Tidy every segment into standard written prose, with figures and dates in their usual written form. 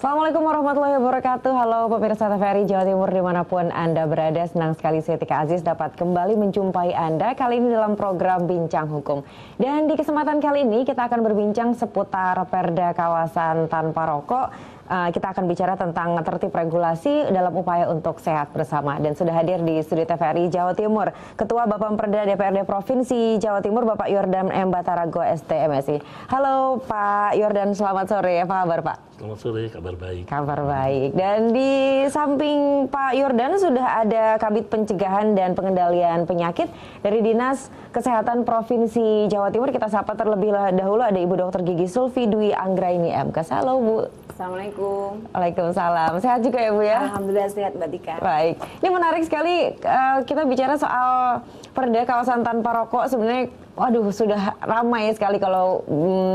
Assalamualaikum warahmatullahi wabarakatuh. Halo pemirsa TVRI Jawa Timur dimanapun Anda berada. Senang sekali saya Tika Aziz dapat kembali menjumpai Anda kali ini dalam program Bincang Hukum. Dan di kesempatan kali ini kita akan berbincang seputar Perda Kawasan Tanpa Rokok. Kita akan bicara tentang tertib regulasi dalam upaya untuk sehat bersama. Dan sudah hadir di studio TVRI Jawa Timur Ketua Bapemperda DPRD Provinsi Jawa Timur Bapak Yordan M. Batarago ST.MSI. Halo Pak Yordan, selamat sore. Apa kabar Pak? Selamat sore, kabar baik. Kabar baik. Dan di samping Pak Yordan sudah ada Kabid Pencegahan dan Pengendalian Penyakit dari Dinas Kesehatan Provinsi Jawa Timur. Kita sapa terlebih dahulu ada Ibu Dr. Gigi Sulfi Dwi Anggraini MKes. Halo Bu. Assalamualaikum. Waalaikumsalam. Sehat juga ya Bu ya? Alhamdulillah sehat Mbak Tika. Baik. Ini menarik sekali kita bicara soal Perda Kawasan Tanpa Rokok. Sebenarnya waduh sudah ramai sekali kalau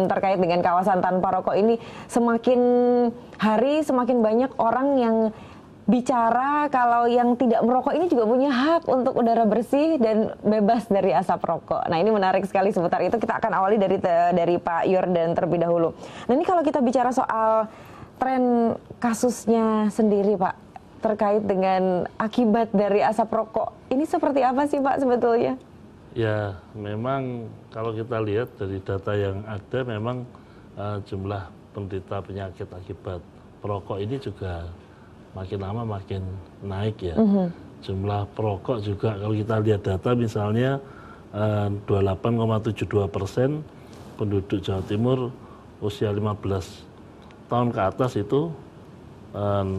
terkait dengan kawasan tanpa rokok ini. Semakin hari semakin banyak orang yang bicara kalau yang tidak merokok ini juga punya hak untuk udara bersih dan bebas dari asap rokok. Nah ini menarik sekali seputar itu. Kita akan awali dari Pak Yordan terlebih dahulu. Nah ini kalau kita bicara soal tren kasusnya sendiri Pak, terkait dengan akibat dari asap rokok, ini seperti apa sih Pak sebetulnya? Ya, memang kalau kita lihat dari data yang ada, memang jumlah penderita penyakit akibat perokok ini juga makin lama makin naik ya. Jumlah perokok juga kalau kita lihat data misalnya 28,72% penduduk Jawa Timur usia 15 tahun ke atas itu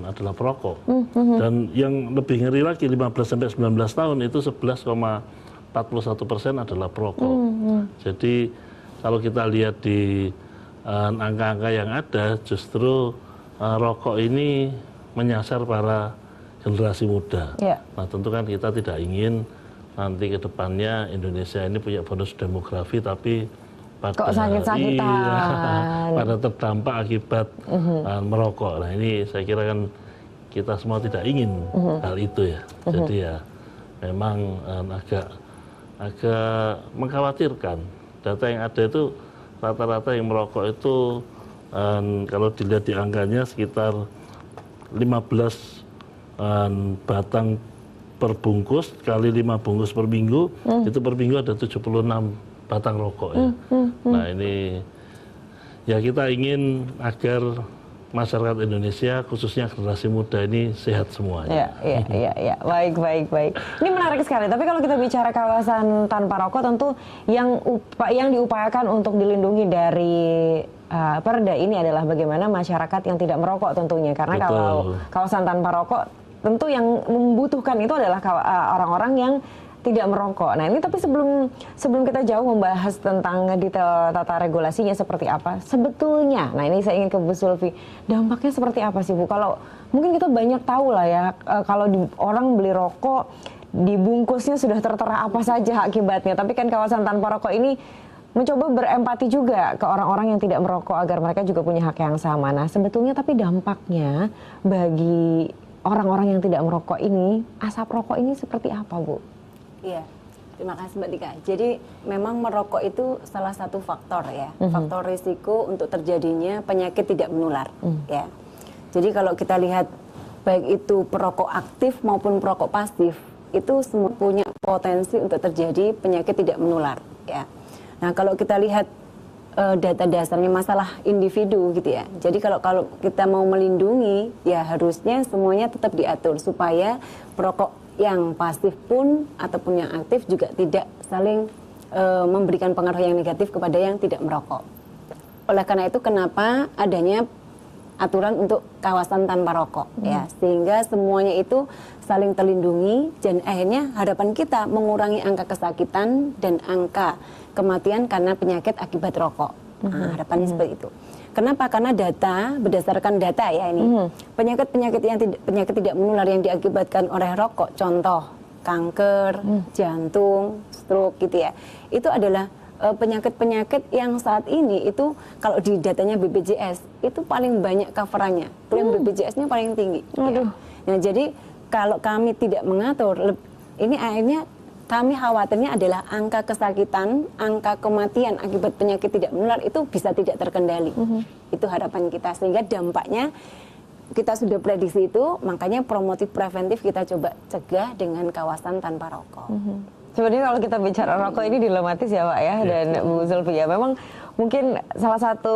adalah perokok. Dan yang lebih ngeri lagi 15-19 tahun itu 11,41% adalah perokok. Jadi kalau kita lihat di angka-angka yang ada, justru rokok ini menyasar para generasi muda. Nah tentu kan kita tidak ingin nanti ke depannya Indonesia ini punya bonus demografi tapi pada pada terdampak akibat merokok. Nah ini saya kira kan kita semua tidak ingin hal itu ya. Jadi ya memang agak mengkhawatirkan. Data yang ada itu rata-rata yang merokok itu kalau dilihat di angkanya sekitar 15 batang per bungkus kali 5 bungkus per minggu, itu per minggu ada 76 batang rokok ya. Nah ini ya kita ingin agar masyarakat Indonesia khususnya generasi muda ini sehat semuanya. Iya. Baik. Ini menarik sekali. Tapi kalau kita bicara kawasan tanpa rokok, tentu yang diupayakan untuk dilindungi dari Perda ini adalah bagaimana masyarakat yang tidak merokok tentunya. Karena Betul. kalau kawasan tanpa rokok, tentu yang membutuhkan itu adalah orang-orang yang tidak merokok. Nah ini tapi sebelum kita jauh membahas tentang detail tata regulasinya seperti apa sebetulnya. Nah ini saya ingin ke Bu Sulfi, dampaknya seperti apa sih Bu? Kalau mungkin kita banyak tahu lah ya, kalau orang beli rokok dibungkusnya sudah tertera apa saja akibatnya. Tapi kan kawasan tanpa rokok ini mencoba berempati juga ke orang-orang yang tidak merokok agar mereka juga punya hak yang sama. Nah sebetulnya tapi dampaknya bagi orang-orang yang tidak merokok ini, asap rokok ini seperti apa Bu? Iya, terima kasih Mbak Tika. Jadi memang merokok itu salah satu faktor ya, faktor risiko untuk terjadinya penyakit tidak menular. Ya. Jadi kalau kita lihat baik itu perokok aktif maupun perokok pasif, itu semua punya potensi untuk terjadi penyakit tidak menular. Ya. Nah kalau kita lihat data dasarnya masalah individu gitu ya. Jadi kalau kita mau melindungi, ya harusnya semuanya tetap diatur supaya perokok yang pasif pun ataupun yang aktif juga tidak saling memberikan pengaruh yang negatif kepada yang tidak merokok. Oleh karena itu kenapa adanya aturan untuk kawasan tanpa rokok ya, sehingga semuanya itu saling terlindungi dan akhirnya harapan kita mengurangi angka kesakitan dan angka kematian karena penyakit akibat rokok. Nah, harapannya seperti itu. Kenapa? Karena berdasarkan data ya ini, penyakit tidak menular yang diakibatkan oleh rokok, contoh kanker, jantung, stroke gitu ya, itu adalah penyakit-penyakit yang saat ini itu kalau di datanya BPJS itu paling banyak coverannya, klaim BPJS-nya paling tinggi. Ya. Nah jadi kalau kami tidak mengatur, ini akhirnya kami khawatirnya adalah angka kesakitan, angka kematian akibat penyakit tidak menular itu bisa tidak terkendali. Itu harapan kita, sehingga dampaknya kita sudah prediksi itu, makanya promotif preventif kita coba cegah dengan kawasan tanpa rokok. Sebenarnya kalau kita bicara rokok ini dilematis ya Pak ya, dan Bu Zulfi ya, memang mungkin salah satu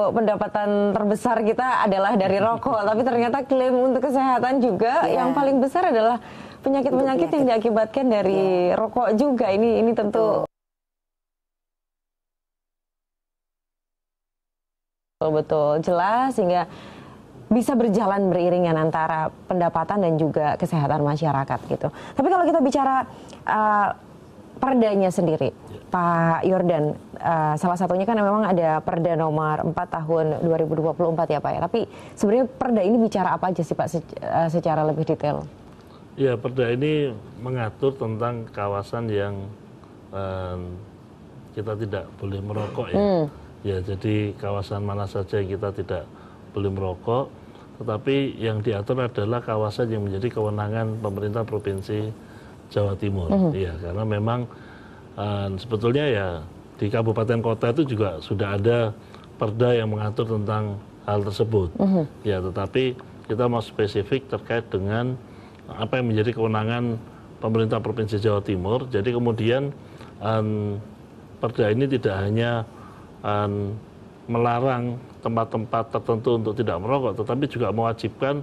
pendapatan terbesar kita adalah dari rokok, tapi ternyata klaim untuk kesehatan juga yang paling besar adalah penyakit-penyakit yang diakibatkan dari rokok juga. Ini tentu betul jelas, sehingga bisa berjalan beriringan antara pendapatan dan juga kesehatan masyarakat gitu. Tapi kalau kita bicara perdanya sendiri, Pak Yordan, salah satunya kan memang ada Perda nomor 4 tahun 2024 ya Pak ya. Tapi sebenarnya Perda ini bicara apa aja sih Pak secara lebih detail? Ya, Perda ini mengatur tentang kawasan yang kita tidak boleh merokok ya. Ya, jadi kawasan mana saja yang kita tidak boleh merokok, tetapi yang diatur adalah kawasan yang menjadi kewenangan pemerintah Provinsi Jawa Timur. Ya, karena memang sebetulnya ya di kabupaten kota itu juga sudah ada perda yang mengatur tentang hal tersebut. Ya, tetapi kita mau spesifik terkait dengan apa yang menjadi kewenangan pemerintah Provinsi Jawa Timur. Jadi kemudian perda ini tidak hanya melarang tempat-tempat tertentu untuk tidak merokok, tetapi juga mewajibkan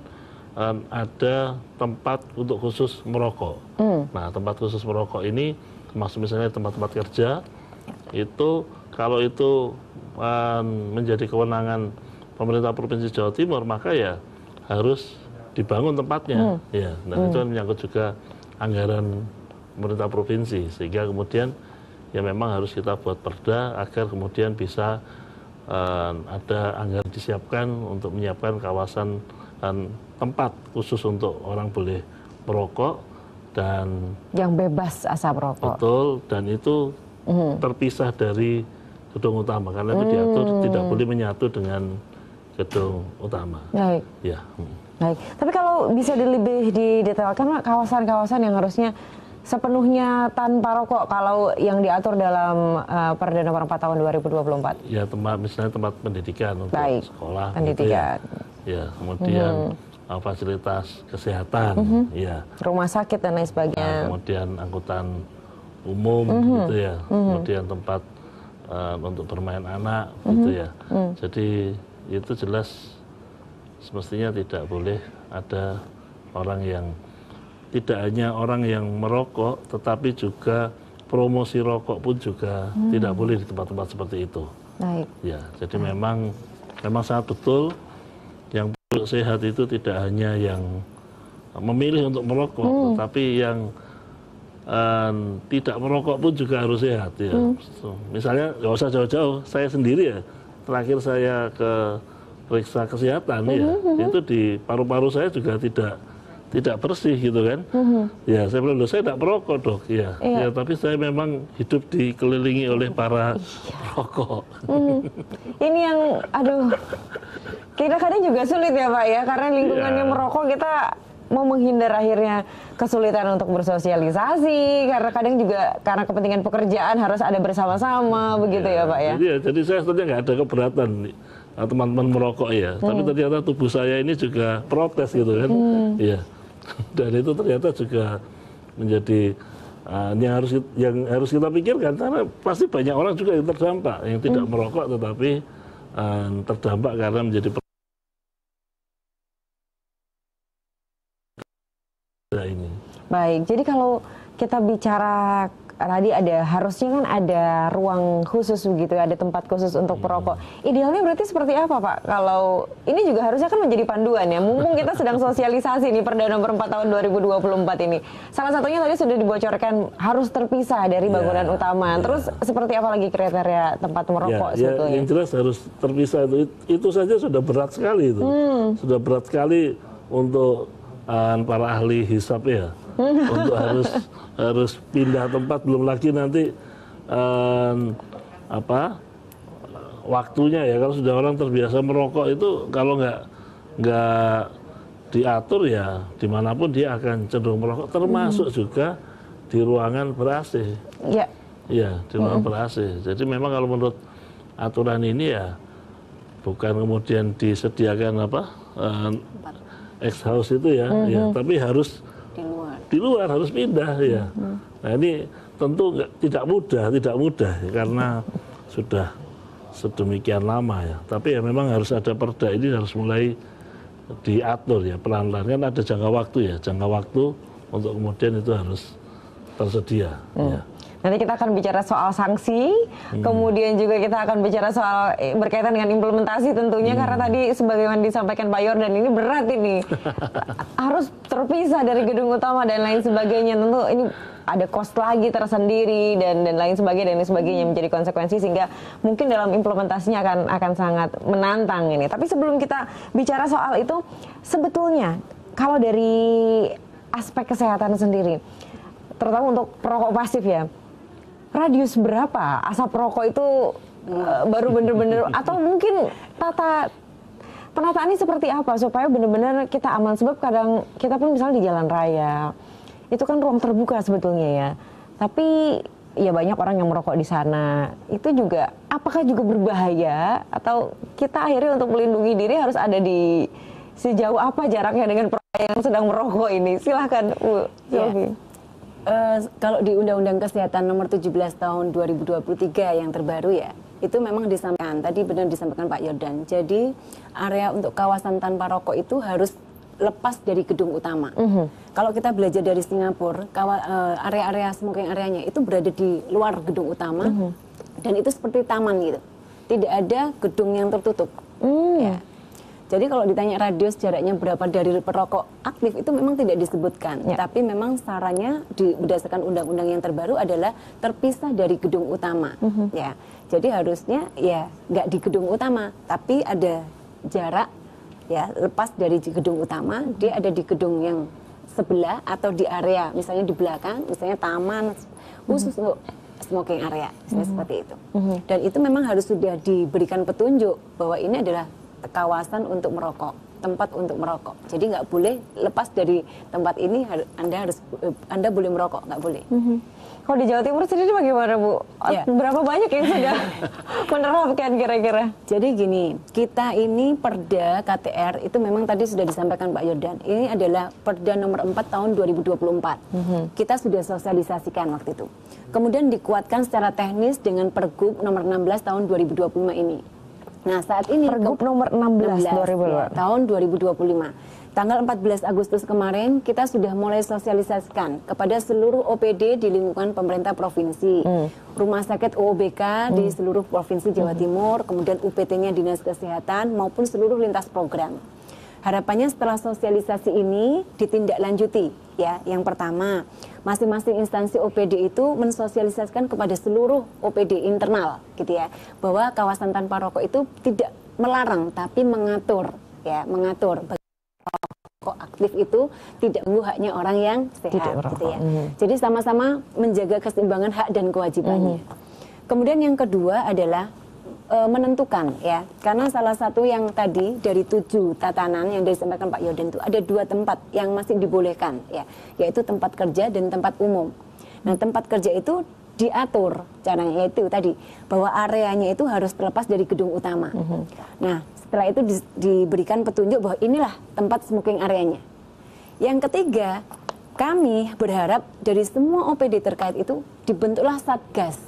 ada tempat untuk khusus merokok. Nah, tempat khusus merokok ini termasuk misalnya tempat-tempat kerja, itu kalau itu menjadi kewenangan pemerintah Provinsi Jawa Timur, maka ya harus dibangun tempatnya. Ya, dan itu kan menyangkut juga anggaran pemerintah provinsi, sehingga kemudian ya memang harus kita buat perda agar kemudian bisa ada anggaran disiapkan untuk menyiapkan kawasan tempat khusus untuk orang boleh merokok dan yang bebas asap rokok. Betul, dan itu terpisah dari gedung utama karena itu diatur tidak boleh menyatu dengan gedung utama. Baik. Ya. Baik. Tapi kalau bisa lebih didetailkan kawasan-kawasan yang harusnya sepenuhnya tanpa rokok kalau yang diatur dalam Perda nomor 4 tahun 2024. Ya, misalnya tempat pendidikan untuk sekolah, pendidikan. Gitu ya. Kemudian fasilitas kesehatan, ya. Rumah sakit dan lain sebagainya. Nah, kemudian angkutan umum, gitu ya. Kemudian tempat untuk bermain anak, gitu ya. Jadi itu jelas semestinya tidak boleh ada orang yang tidak hanya orang yang merokok, tetapi juga promosi rokok pun juga tidak boleh di tempat-tempat seperti itu. Baik. Ya, jadi memang sangat betul yang sehat itu tidak hanya yang memilih untuk merokok, tetapi yang tidak merokok pun juga harus sehat. Ya. Misalnya, nggak usah jauh-jauh, saya sendiri ya, terakhir saya ke periksa kesehatan ya, itu di paru-paru saya juga tidak bersih gitu kan. Ya, saya bilang, saya tidak perokok dok. Ya, ya, tapi saya memang hidup dikelilingi oleh para perokok. Ini yang, aduh, kita kadang juga sulit ya Pak ya, karena lingkungannya merokok, kita mau menghindar akhirnya kesulitan untuk bersosialisasi, karena kadang juga karena kepentingan pekerjaan harus ada bersama-sama, begitu ya Pak ya. Jadi saya sebenarnya nggak ada keberatan teman-teman merokok ya, tapi ternyata tubuh saya ini juga protes gitu kan. Iya. Dan itu ternyata juga menjadi yang harus kita pikirkan, karena pasti banyak orang juga yang terdampak, yang tidak merokok tetapi terdampak karena menjadi ini. Baik, jadi kalau kita bicara tadi harusnya kan ada ruang khusus begitu, ada tempat khusus untuk perokok. Idealnya berarti seperti apa Pak? Kalau ini juga harusnya kan menjadi panduan ya. Mumpung kita sedang sosialisasi nih Perda nomor 4 tahun 2024 ini. Salah satunya tadi sudah dibocorkan harus terpisah dari bangunan utama. Terus seperti apa lagi kriteria tempat merokok sebetulnya? Yang jelas harus terpisah, itu saja sudah berat sekali itu. Sudah berat sekali untuk para ahli hisab ya. Untuk harus pindah tempat, belum lagi nanti waktunya ya, kalau sudah orang terbiasa merokok itu kalau nggak diatur ya dimanapun dia akan cenderung merokok, termasuk juga di ruangan ber-AC. Ya. Iya, di ruangan ber-AC. Jadi memang kalau menurut aturan ini ya bukan kemudian disediakan ex house itu ya, ya, tapi harus di luar harus pindah ya. Nah ini tentu tidak mudah ya, karena sudah sedemikian lama ya. Tapi ya memang harus ada perda ini, harus mulai diatur ya pelan-pelan, kan ada jangka waktu untuk kemudian itu harus tersedia. Ya. Nanti kita akan bicara soal sanksi, kemudian juga kita akan bicara soal berkaitan dengan implementasi tentunya, karena tadi sebagaimana disampaikan Pak Yordan ini berat ini. Harus terpisah dari gedung utama dan lain sebagainya. Tentu ini ada cost lagi tersendiri dan lain sebagainya menjadi konsekuensi, sehingga mungkin dalam implementasinya akan sangat menantang ini. Tapi sebelum kita bicara soal itu, sebetulnya kalau dari aspek kesehatan sendiri, terutama untuk perokok pasif ya, radius berapa asap rokok itu baru bener-bener, atau mungkin penataannya seperti apa supaya bener-bener kita aman? Sebab kadang kita pun misalnya di jalan raya, itu kan ruang terbuka sebetulnya ya, tapi ya banyak orang yang merokok di sana. Itu juga, apakah juga berbahaya, atau kita akhirnya untuk melindungi diri harus ada di sejauh apa jaraknya dengan yang sedang merokok ini? Silahkan Bu Sylvi. Kalau di Undang-Undang Kesehatan Nomor 17 Tahun 2023 yang terbaru ya, itu memang disampaikan, tadi benar disampaikan Pak Yordan. Jadi area untuk kawasan tanpa rokok itu harus lepas dari gedung utama. Kalau kita belajar dari Singapura, area-area smoking areanya itu berada di luar gedung utama, dan itu seperti taman gitu. Tidak ada gedung yang tertutup. Ya. Jadi kalau ditanya radius jaraknya berapa dari perokok aktif, itu memang tidak disebutkan. Tapi memang sarannya berdasarkan undang-undang yang terbaru adalah terpisah dari gedung utama. Ya, jadi harusnya ya nggak di gedung utama, tapi ada jarak ya, lepas dari gedung utama, dia ada di gedung yang sebelah atau di area, misalnya di belakang, misalnya taman khusus untuk smoking area, seperti itu. Dan itu memang harus sudah diberikan petunjuk bahwa ini adalah kawasan untuk merokok, tempat untuk merokok. Jadi nggak boleh lepas dari tempat ini, Anda boleh merokok, nggak boleh. Kalau di Jawa Timur sendiri bagaimana Bu? Ya. Berapa banyak yang sudah menerapkan kira-kira? Jadi gini, kita ini Perda KTR itu memang tadi sudah disampaikan Pak Yordan. Ini adalah Perda nomor 4 tahun 2024. Kita sudah sosialisasikan waktu itu. Kemudian dikuatkan secara teknis dengan Pergub nomor 16 tahun 2025 ini. Nah, saat ini Pergub nomor 16 ya, tahun 2025. Tanggal 14 Agustus kemarin kita sudah mulai sosialisasikan kepada seluruh OPD di lingkungan pemerintah provinsi, rumah sakit OOBK di seluruh provinsi Jawa Timur, kemudian UPT-nya Dinas Kesehatan maupun seluruh lintas program. Harapannya setelah sosialisasi ini ditindaklanjuti ya. Yang pertama, masing-masing instansi OPD itu mensosialisasikan kepada seluruh OPD internal gitu ya, bahwa kawasan tanpa rokok itu tidak melarang tapi mengatur ya, mengatur rokok aktif itu tidak mengganggu haknya orang yang sehat gitu ya. Jadi sama-sama menjaga keseimbangan hak dan kewajibannya. Kemudian yang kedua adalah menentukan ya, karena salah satu yang tadi dari 7 tatanan yang disampaikan Pak Yordan itu ada 2 tempat yang masih dibolehkan ya, yaitu tempat kerja dan tempat umum. Nah, tempat kerja itu diatur caranya, yaitu tadi bahwa areanya itu harus terlepas dari gedung utama. Nah, setelah itu diberikan petunjuk bahwa inilah tempat smoking areanya. Yang ketiga, kami berharap dari semua OPD terkait itu dibentuklah Satgas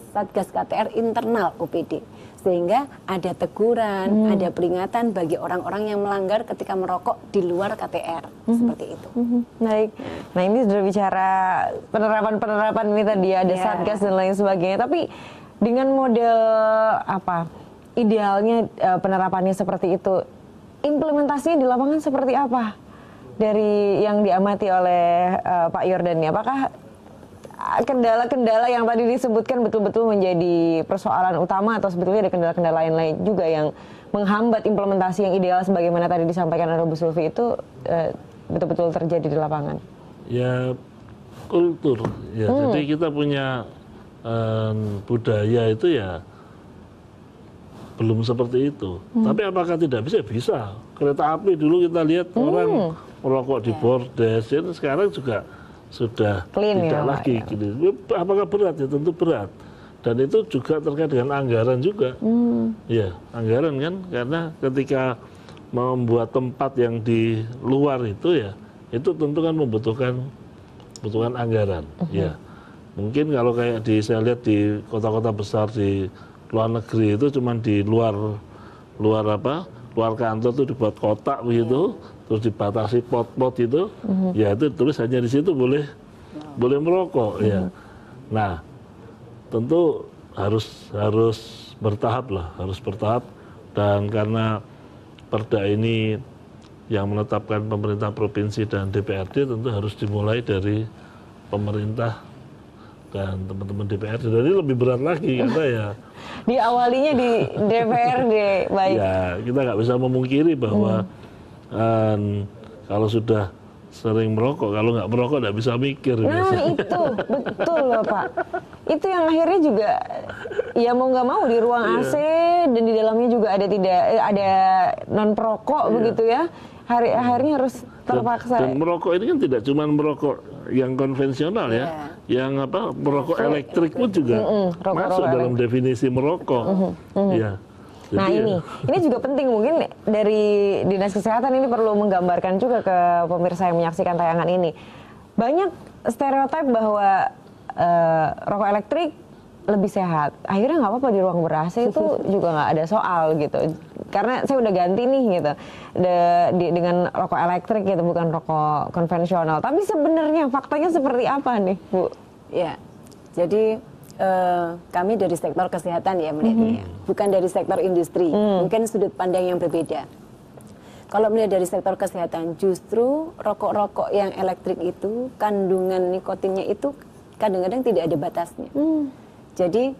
KTR internal OPD. Sehingga ada teguran, ada peringatan bagi orang-orang yang melanggar ketika merokok di luar KTR, seperti itu. Baik. Nah, ini sudah bicara penerapan ini tadi, ada Satgas dan lain sebagainya. Tapi dengan model apa? Idealnya penerapannya seperti itu. Implementasinya di lapangan seperti apa? Dari yang diamati oleh Pak Yordan, apakah kendala-kendala yang tadi disebutkan betul-betul menjadi persoalan utama, atau sebetulnya ada kendala-kendala lain juga yang menghambat implementasi yang ideal sebagaimana tadi disampaikan oleh Bu Sylvi itu betul-betul terjadi di lapangan? Ya, kultur ya. Jadi kita punya budaya itu ya belum seperti itu. Tapi apakah tidak bisa? Bisa. Kereta api dulu kita lihat orang merokok di bordes, sekarang juga sudah clean, tidak ya, lagi ya. gini. Apakah berat? Ya tentu berat. Dan itu juga terkait dengan anggaran juga. Ya, anggaran kan, karena ketika membuat tempat yang di luar itu ya, itu tentu kan membutuhkan anggaran. Ya, mungkin kalau kayak saya lihat di kota-kota besar di luar negeri itu cuman di luar kantor tuh dibuat kotak begitu, terus dibatasi pot-pot itu, ya itu tulis hanya di situ boleh merokok ya. Nah, tentu harus bertahap dan karena Perda ini yang menetapkan pemerintah provinsi dan DPRD tentu harus dimulai dari pemerintah dan teman-teman DPRD. Jadi lebih berat lagi karena ya diawalinya di DPRD, baik. Ya, kita nggak bisa memungkiri bahwa kalau sudah sering merokok, kalau nggak merokok nggak bisa mikir. Nah itu betul loh Pak. Itu yang akhirnya juga ya mau nggak mau di ruang AC dan di dalamnya juga ada non perokok begitu ya. Akhirnya harus terpaksa. Dan merokok ini kan tidak cuma merokok yang konvensional ya, yang merokok elektrik pun juga masuk dalam definisi merokok. Ya. Nah ini juga penting, mungkin dari Dinas Kesehatan ini perlu menggambarkan juga ke pemirsa yang menyaksikan tayangan ini. Banyak stereotip bahwa rokok elektrik lebih sehat. Akhirnya nggak apa-apa di ruang ber-AC itu juga nggak ada soal gitu. Karena saya udah ganti nih gitu dengan rokok elektrik gitu, bukan rokok konvensional. Tapi sebenarnya faktanya seperti apa nih, Bu? Ya, jadi kami dari sektor kesehatan ya melihatnya, bukan dari sektor industri. Mungkin sudut pandang yang berbeda. Kalau melihat dari sektor kesehatan, justru rokok-rokok yang elektrik itu kandungan nikotinnya itu kadang-kadang tidak ada batasnya. Jadi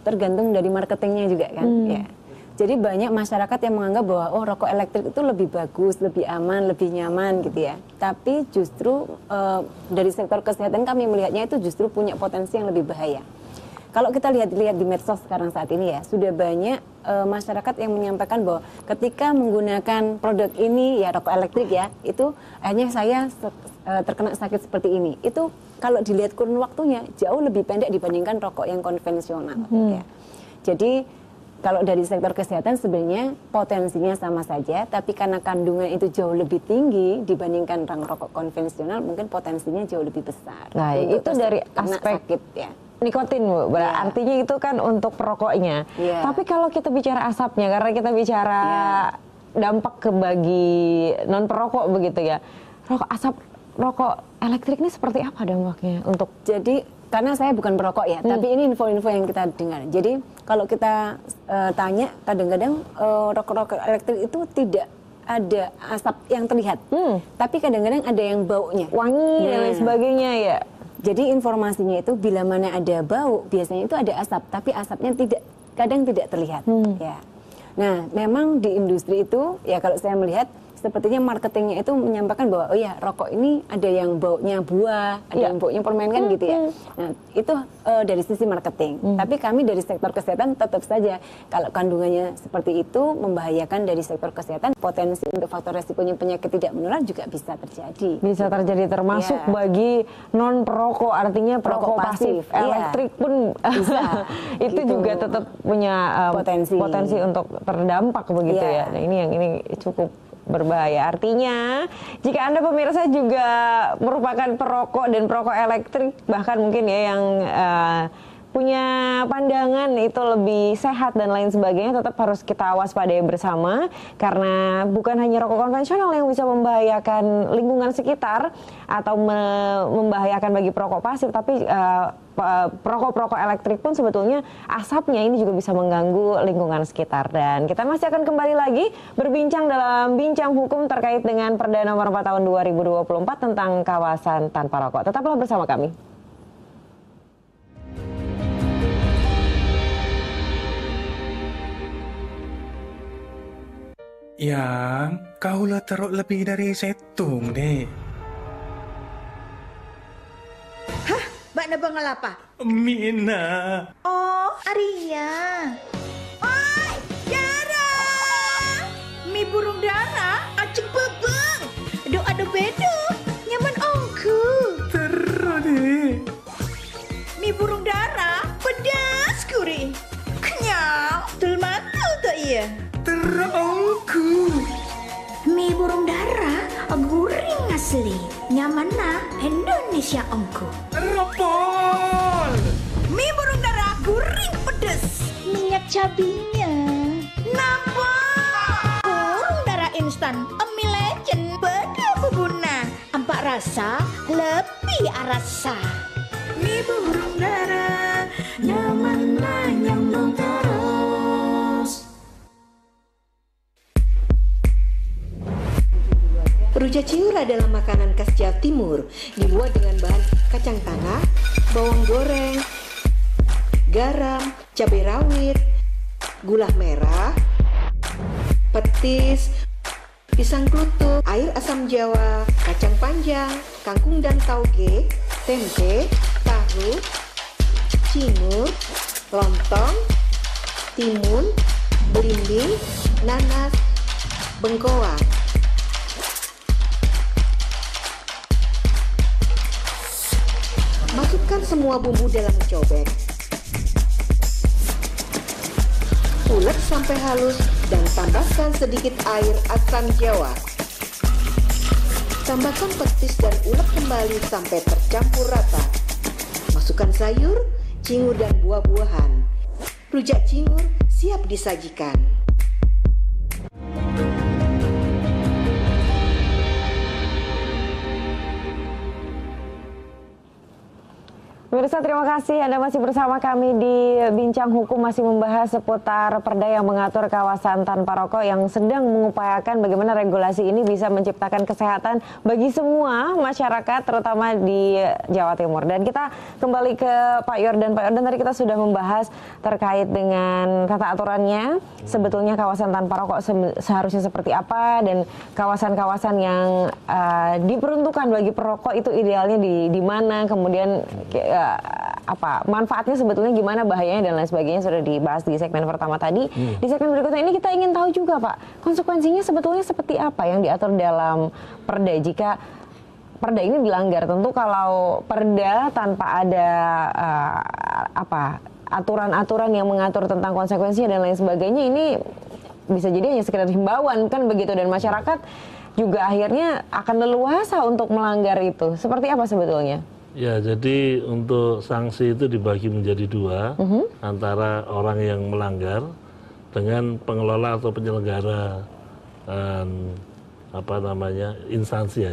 tergantung dari marketingnya juga kan. Ya. Jadi banyak masyarakat yang menganggap bahwa rokok elektrik itu lebih bagus, lebih aman, lebih nyaman gitu ya. Tapi justru dari sektor kesehatan kami melihatnya itu justru punya potensi yang lebih bahaya. Kalau kita lihat di medsos sekarang saat ini ya, sudah banyak masyarakat yang menyampaikan bahwa ketika menggunakan produk ini ya rokok elektrik ya, itu akhirnya saya terkena sakit seperti ini. Itu kalau dilihat kurun waktunya jauh lebih pendek dibandingkan rokok yang konvensional. Ya. Jadi kalau dari sektor kesehatan sebenarnya potensinya sama saja, tapi karena kandungan itu jauh lebih tinggi dibandingkan rokok konvensional, mungkin potensinya jauh lebih besar. Nah, itu dari aspek sakit ya. Nikotin, Bu. Artinya itu kan untuk perokoknya. Tapi kalau kita bicara asapnya, karena kita bicara dampak ke bagi non perokok begitu ya. Rokok elektrik ini seperti apa dampaknya untuk? Jadi karena saya bukan perokok ya, tapi ini info-info yang kita dengar. Jadi kalau kita tanya, kadang-kadang rokok-rokok elektrik itu tidak ada asap yang terlihat, tapi kadang-kadang ada yang baunya, wangi dan lain sebagainya ya. Jadi informasinya itu bila mana ada bau, biasanya itu ada asap, tapi asapnya kadang tidak terlihat. Ya. Nah, memang di industri itu ya kalau saya melihat sepertinya marketingnya itu menyampaikan bahwa rokok ini ada yang baunya buah, ada yang baunya permen kan gitu ya. Nah, itu dari sisi marketing. Tapi kami dari sektor kesehatan tetap saja kalau kandungannya seperti itu membahayakan dari sektor kesehatan, potensi untuk faktor resikonya penyakit tidak menular juga bisa terjadi. Bisa terjadi termasuk bagi non perokok, artinya perokok pasif. Elektrik pun bisa. Itu gitu. Juga tetap punya potensi untuk terdampak begitu ya. Nah, ini cukup berbahaya. Artinya, jika Anda pemirsa juga merupakan perokok dan perokok elektrik, bahkan mungkin ya yang punya pandangan itu lebih sehat dan lain sebagainya, tetap harus kita waspadai bersama, karena bukan hanya rokok konvensional yang bisa membahayakan lingkungan sekitar atau membahayakan bagi perokok pasif, tapi perokok-perokok elektrik pun sebetulnya asapnya ini juga bisa mengganggu lingkungan sekitar. Dan kita masih akan kembali lagi berbincang dalam Bincang Hukum terkait dengan Perda Nomor 4 Tahun 2024 tentang kawasan tanpa rokok. Tetaplah bersama kami. Yang kau lah teruk lebih dari setung deh. Hah? Mbak Nebang apa? Mina. Oh, Arya. Oi, Dara. Mi burung Dara, aceng bebeng. Ada bedo, nyaman ongku. Terus deh. Mi burung Dara, pedas gurih. Kenyal, tul mata tak iya? Terongku. Indonesia Ongko. Ropol! Mie burung dara gurih pedes. Minyak cabenya nambah. Burung dara instan, mie legend, beda bubuna. Empat rasa, lebih arasa. Mie burung dara, nyaman nyambung terus. Rujak cingur adalah makanan khas Jawa Timur, dibuat dengan bahan kacang tanah, bawang goreng, garam, cabai rawit, gula merah, petis, pisang klutuk, air asam jawa, kacang panjang, kangkung dan tauge, tempe, tahu, cingur, lontong, timun, belimbing, nanas, bengkoang. Masukkan semua bumbu dalam cobek. Ulek sampai halus dan tambahkan sedikit air asam jawa. Tambahkan petis dan ulek kembali sampai tercampur rata. Masukkan sayur, cingur dan buah-buahan. Rujak cingur siap disajikan. Pemirsa, terima kasih Anda masih bersama kami di Bincang Hukum, masih membahas seputar perda yang mengatur kawasan tanpa rokok yang sedang mengupayakan bagaimana regulasi ini bisa menciptakan kesehatan bagi semua masyarakat, terutama di Jawa Timur. Dan kita kembali ke Pak Yordan. Pak Yordan, tadi kita sudah membahas terkait dengan tata aturannya, sebetulnya kawasan tanpa rokok seharusnya seperti apa, dan kawasan-kawasan yang diperuntukkan bagi perokok itu idealnya di mana, kemudian manfaatnya sebetulnya gimana, bahayanya dan lain sebagainya sudah dibahas di segmen pertama tadi. Di segmen berikutnya ini kita ingin tahu juga, Pak, konsekuensinya sebetulnya seperti apa yang diatur dalam perda jika perda ini dilanggar. Tentu kalau perda tanpa ada aturan-aturan yang mengatur tentang konsekuensinya dan lain sebagainya, ini bisa jadi hanya sekedar himbauan kan begitu, dan masyarakat juga akhirnya akan leluasa untuk melanggar itu. Seperti apa sebetulnya? Ya, jadi untuk sanksi itu dibagi menjadi dua, antara orang yang melanggar dengan pengelola atau penyelenggara instansi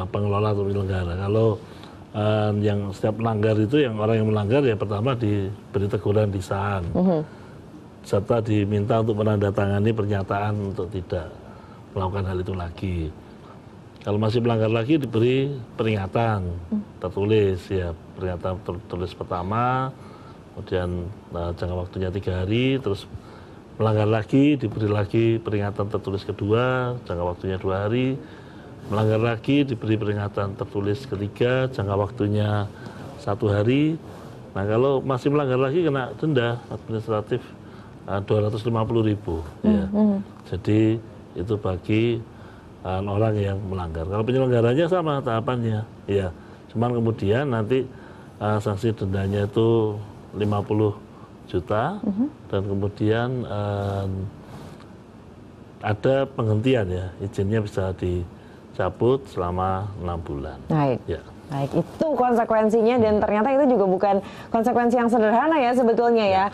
pengelola atau penyelenggara. Kalau yang setiap melanggar itu, yang orang yang melanggar ya pertama diberi teguran lisan, serta diminta untuk menandatangani pernyataan untuk tidak melakukan hal itu lagi. Kalau masih melanggar lagi diberi peringatan tertulis, ya peringatan tertulis pertama, kemudian jangka waktunya 3 hari, terus melanggar lagi diberi lagi peringatan tertulis kedua, jangka waktunya 2 hari, melanggar lagi diberi peringatan tertulis ketiga, jangka waktunya 1 hari. Nah kalau masih melanggar lagi kena denda administratif 250.000 ya. Jadi itu bagi orang yang melanggar. Kalau penyelenggaranya sama tahapannya, ya. Cuman kemudian nanti sanksi dendanya itu 50 juta dan kemudian ada penghentian ya, izinnya bisa dicabut selama 6 bulan. Baik. Ya. Baik, itu konsekuensinya, dan ternyata itu juga bukan konsekuensi yang sederhana ya sebetulnya ya.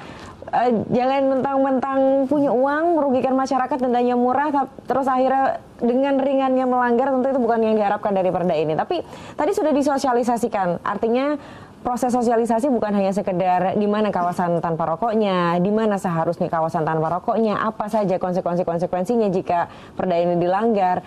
Jangan mentang-mentang punya uang merugikan masyarakat, dendanya murah, terus akhirnya dengan ringannya melanggar. Tentu itu bukan yang diharapkan dari perda ini. Tapi tadi sudah disosialisasikan, artinya proses sosialisasi bukan hanya sekedar di mana kawasan tanpa rokoknya, di mana seharusnya kawasan tanpa rokoknya, apa saja konsekuensinya jika perda ini dilanggar.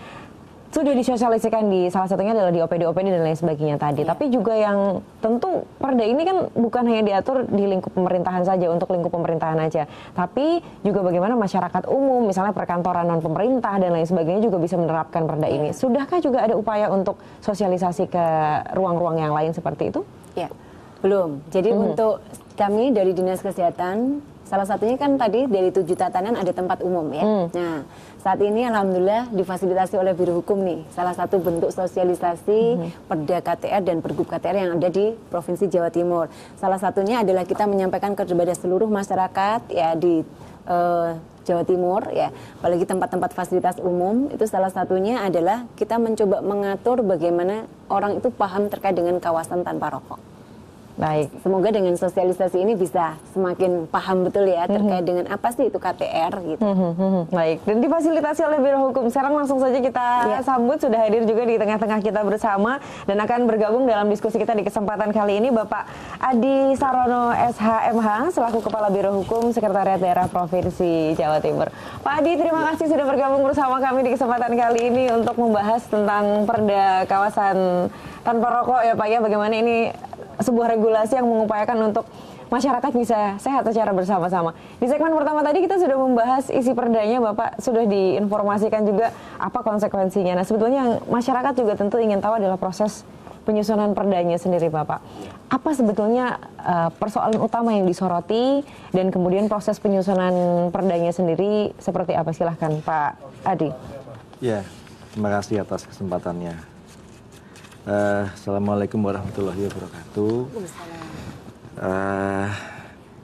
Sudah disosialisasikan di salah satunya adalah di OPD dan lain sebagainya tadi. Tapi juga yang tentu perda ini kan bukan hanya diatur di lingkup pemerintahan saja, untuk lingkup pemerintahan aja. Tapi juga bagaimana masyarakat umum, misalnya perkantoran non pemerintah dan lain sebagainya juga bisa menerapkan perda ini. Sudahkah juga ada upaya untuk sosialisasi ke ruang-ruang yang lain seperti itu? Ya, belum. Jadi untuk kami dari Dinas Kesehatan salah satunya kan tadi dari 7 tatanan ada tempat umum ya. Nah, saat ini alhamdulillah difasilitasi oleh Biro Hukum nih, salah satu bentuk sosialisasi Perda KTR dan Pergub KTR yang ada di Provinsi Jawa Timur. Salah satunya adalah kita menyampaikan kepada seluruh masyarakat ya di Jawa Timur ya, apalagi tempat-tempat fasilitas umum, itu salah satunya adalah kita mencoba mengatur bagaimana orang itu paham terkait dengan kawasan tanpa rokok. Baik. Semoga dengan sosialisasi ini bisa semakin paham betul ya terkait dengan apa sih itu KTR gitu. Baik, dan difasilitasi oleh Biro Hukum. Sekarang langsung saja kita sambut, sudah hadir juga di tengah-tengah kita bersama dan akan bergabung dalam diskusi kita di kesempatan kali ini Bapak Adi Sarono SHMH selaku Kepala Biro Hukum Sekretariat Daerah Provinsi Jawa Timur. Pak Adi, terima kasih sudah bergabung bersama kami di kesempatan kali ini untuk membahas tentang Perda Kawasan Tanpa Rokok ya Pak ya, bagaimana ini sebuah regulasi yang mengupayakan untuk masyarakat bisa sehat secara bersama-sama. Di segmen pertama tadi kita sudah membahas isi perdanya, Bapak sudah diinformasikan juga apa konsekuensinya. Nah, sebetulnya masyarakat juga tentu ingin tahu adalah proses penyusunan perdanya sendiri, Bapak. Apa sebetulnya persoalan utama yang disoroti dan kemudian proses penyusunan perdanya sendiri seperti apa? Silahkan, Pak Adi. Ya, terima kasih atas kesempatannya. Assalamualaikum warahmatullahi wabarakatuh.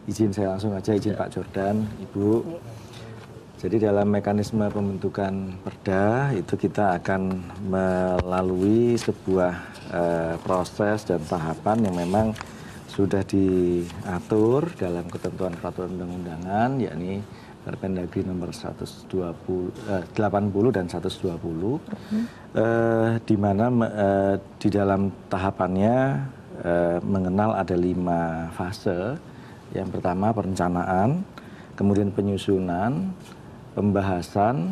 Izin saya langsung aja, izin Pak Jordan, Ibu. Jadi dalam mekanisme pembentukan perda itu kita akan melalui sebuah proses dan tahapan yang memang sudah diatur dalam ketentuan peraturan undang-undangan, yakni Permendagri nomor 80 dan 120, di mana di dalam tahapannya mengenal ada 5 fase. Yang pertama perencanaan, kemudian penyusunan, pembahasan,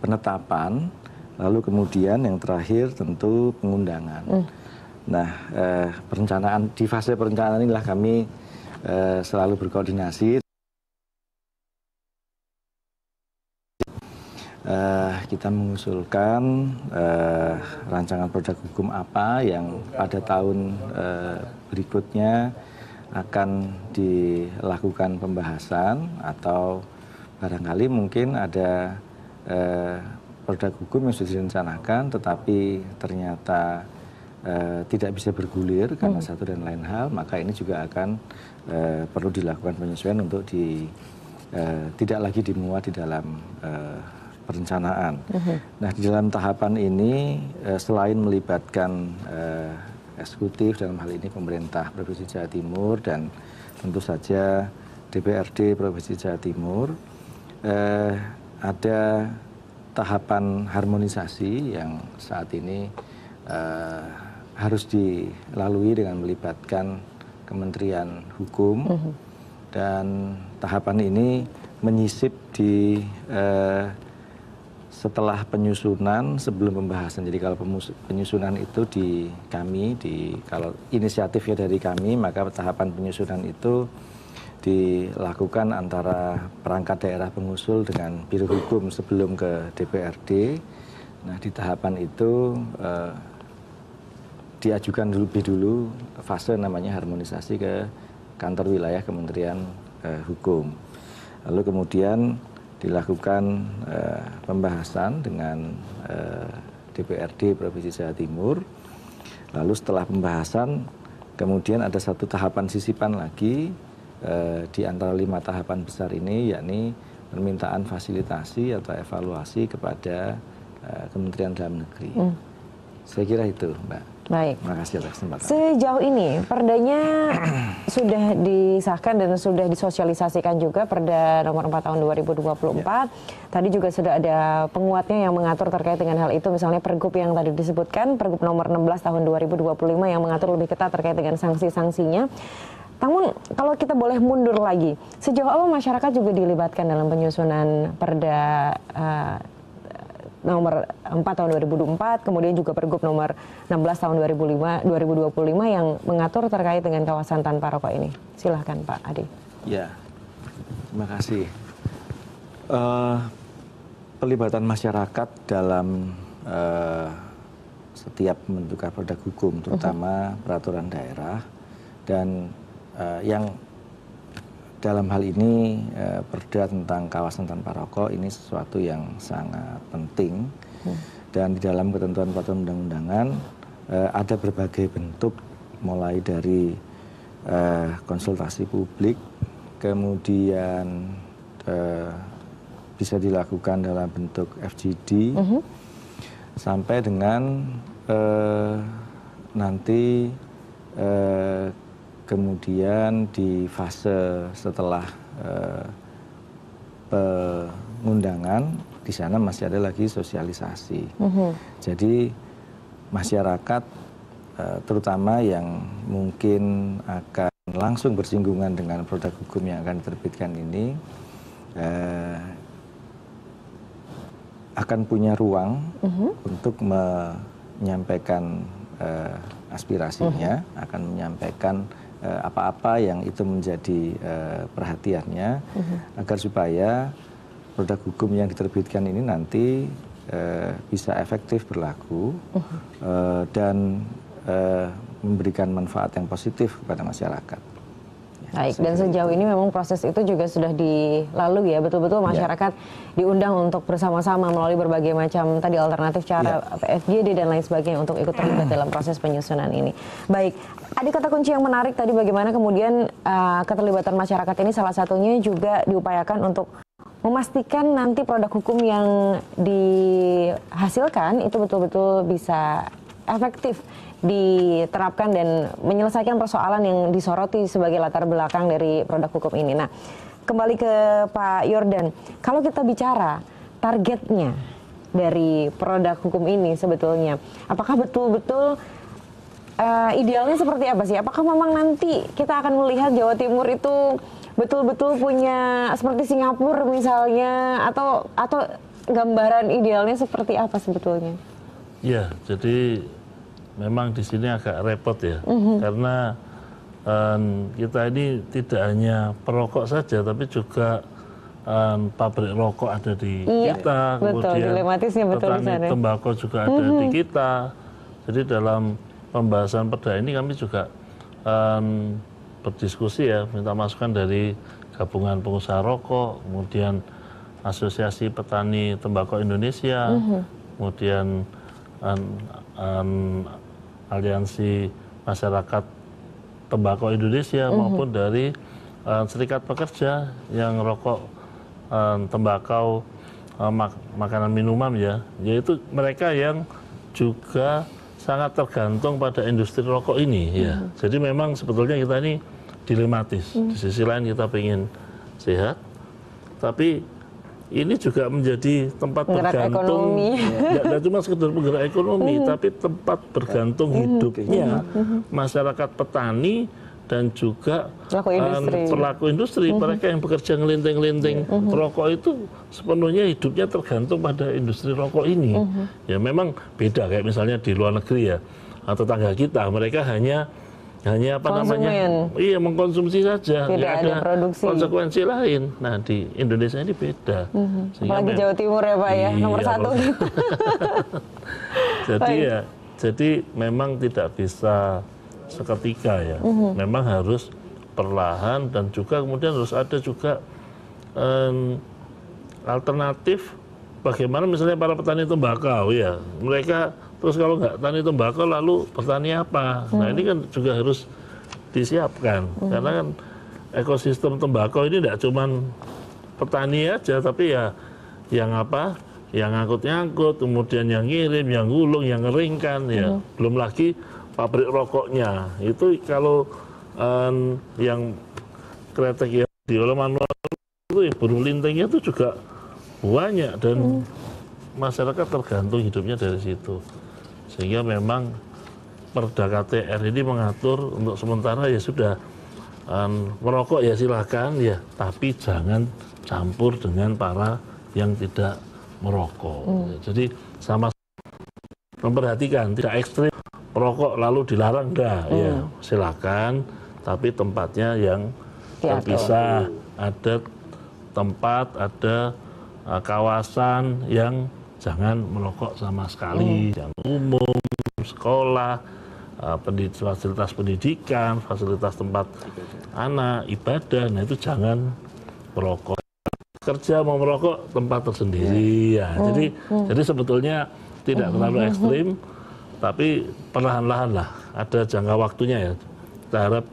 penetapan, lalu kemudian yang terakhir tentu pengundangan. Nah, perencanaan, di fase perencanaan inilah kami selalu berkoordinasi. Kita mengusulkan rancangan produk hukum apa yang pada tahun berikutnya akan dilakukan pembahasan, atau barangkali mungkin ada produk hukum yang sudah direncanakan tetapi ternyata tidak bisa bergulir karena satu dan lain hal, maka ini juga akan perlu dilakukan penyesuaian untuk tidak lagi dimuat di dalam perencanaan. Nah, di dalam tahapan ini selain melibatkan eksekutif, dalam hal ini pemerintah Provinsi Jawa Timur dan tentu saja DPRD Provinsi Jawa Timur, ada tahapan harmonisasi yang saat ini harus dilalui dengan melibatkan Kementerian Hukum, dan tahapan ini menyisip di setelah penyusunan sebelum pembahasan. Jadi kalau penyusunan itu kalau inisiatifnya dari kami, maka tahapan penyusunan itu dilakukan antara perangkat daerah pengusul dengan Biro Hukum sebelum ke DPRD. Nah, di tahapan itu diajukan lebih dulu fase namanya harmonisasi ke kantor wilayah Kementerian Hukum. Lalu kemudian dilakukan pembahasan dengan DPRD Provinsi Jawa Timur. Lalu setelah pembahasan, kemudian ada satu tahapan sisipan lagi di antara 5 tahapan besar ini, yakni permintaan fasilitasi atau evaluasi kepada Kementerian Dalam Negeri. Saya kira itu, Mbak. Baik. Terima kasih atas kesempatan. Sejauh ini perdanya sudah disahkan dan sudah disosialisasikan juga, Perda nomor 4 tahun 2024. Ya. Tadi juga sudah ada penguatnya yang mengatur terkait dengan hal itu, misalnya Pergub yang tadi disebutkan, Pergub nomor 16 tahun 2025 yang mengatur lebih ketat terkait dengan sanksi-sanksinya. Namun kalau kita boleh mundur lagi, sejauh apa masyarakat juga dilibatkan dalam penyusunan Perda nomor 4 tahun 2024, kemudian juga Pergub nomor 16 tahun 2025 yang mengatur terkait dengan kawasan tanpa rokok ini. Silahkan Pak Adi. Ya, terima kasih. Pelibatan masyarakat dalam setiap pembentukan produk hukum, terutama peraturan daerah, dan yang dalam hal ini perda tentang kawasan tanpa rokok ini sesuatu yang sangat penting. Dan di dalam ketentuan peraturan undang-undangan ada berbagai bentuk, mulai dari konsultasi publik, kemudian bisa dilakukan dalam bentuk FGD, sampai dengan nanti kemudian di fase setelah pengundangan, di sana masih ada lagi sosialisasi. Jadi masyarakat terutama yang mungkin akan langsung bersinggungan dengan produk hukum yang akan diterbitkan ini akan punya ruang untuk menyampaikan aspirasinya, akan menyampaikan apa-apa yang itu menjadi perhatiannya, agar supaya produk hukum yang diterbitkan ini nanti bisa efektif berlaku dan memberikan manfaat yang positif kepada masyarakat. Baik, dan sejauh ini memang proses itu juga sudah dilalui ya, betul-betul masyarakat diundang untuk bersama-sama melalui berbagai macam tadi alternatif cara FGD dan lain sebagainya untuk ikut terlibat dalam proses penyusunan ini. Baik, ada kata kunci yang menarik tadi, bagaimana kemudian keterlibatan masyarakat ini salah satunya juga diupayakan untuk memastikan nanti produk hukum yang dihasilkan itu betul-betul bisa efektif diterapkan dan menyelesaikan persoalan yang disoroti sebagai latar belakang dari produk hukum ini. Nah, kembali ke Pak Yordan, kalau kita bicara targetnya dari produk hukum ini sebetulnya, apakah betul-betul idealnya seperti apa sih? Apakah memang nanti kita akan melihat Jawa Timur itu betul-betul punya seperti Singapura misalnya, atau gambaran idealnya seperti apa sebetulnya? Ya, jadi memang di sini agak repot ya, karena kita ini tidak hanya perokok saja, tapi juga pabrik rokok ada di kita, betul, kemudian petani tembakau juga ada di kita. Jadi dalam pembahasan perda ini kami juga berdiskusi ya, minta masukan dari Gabungan Pengusaha Rokok, kemudian Asosiasi Petani Tembakau Indonesia, kemudian Aliansi Masyarakat Tembakau Indonesia, maupun dari Serikat Pekerja yang rokok, tembakau, makanan minuman ya, yaitu mereka yang juga sangat tergantung pada industri rokok ini ya. Jadi memang sebetulnya kita ini dilematis. Di sisi lain kita ingin sehat, tapi ini juga menjadi tempat bergantung, tidak cuma sekedar penggerak ekonomi, tapi tempat bergantung hidupnya masyarakat petani dan juga pelaku industri. Mereka yang bekerja ngelinting-ngelinting rokok itu sepenuhnya hidupnya tergantung pada industri rokok ini. Ya memang beda kayak misalnya di luar negeri ya, atau tetangga kita, mereka hanya apa namanya, mengkonsumsi saja, tidak ada produksi, konsekuensi lain. Nah di Indonesia ini beda. Apalagi Jawa Timur ya Pak ya, nomor satu. Jadi memang tidak bisa seketika ya. Memang harus perlahan, dan juga kemudian harus ada juga alternatif. Bagaimana misalnya para petani tembakau ya, mereka terus kalau nggak tani tembakau lalu bertani apa? Nah ini kan juga harus disiapkan, karena kan ekosistem tembakau ini tidak cuma petani aja, tapi ya yang ngangkut-ngangkut, kemudian yang ngirim, yang gulung, yang ngeringkan ya, belum lagi pabrik rokoknya. Itu kalau yang kretek yang diolah manual itu burung lintingnya itu juga banyak, dan masyarakat tergantung hidupnya dari situ. Sehingga memang Perda KTR ini mengatur untuk sementara ya sudah, merokok ya silakan ya, tapi jangan campur dengan para yang tidak merokok. Jadi sama memperhatikan, tidak ekstrim merokok lalu dilarang, enggak ya silakan, tapi tempatnya yang terpisah, ada tempat, ada kawasan yang jangan merokok sama sekali, yang umum, sekolah, fasilitas pendidikan, fasilitas tempat anak, ibadah, nah itu jangan merokok. Kerja mau merokok tempat tersendiri ya. Jadi sebetulnya tidak terlalu ekstrim, tapi perlahan-lahan lah. Ada jangka waktunya ya. Kita harap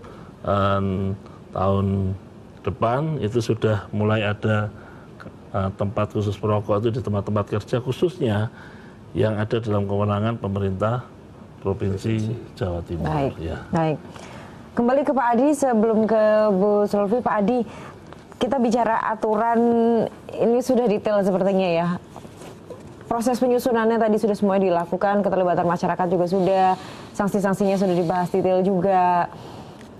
tahun depan itu sudah mulai ada tempat khusus perokok itu di tempat-tempat kerja khususnya yang ada dalam kewenangan pemerintah Provinsi Jawa Timur. Baik, ya. Baik. Kembali ke Pak Adi sebelum ke Bu Sulfi. Pak Adi, kita bicara aturan ini sudah detail sepertinya ya. Proses penyusunannya tadi sudah semuanya dilakukan, keterlibatan masyarakat juga sudah, sanksi-sanksinya sudah dibahas detail juga.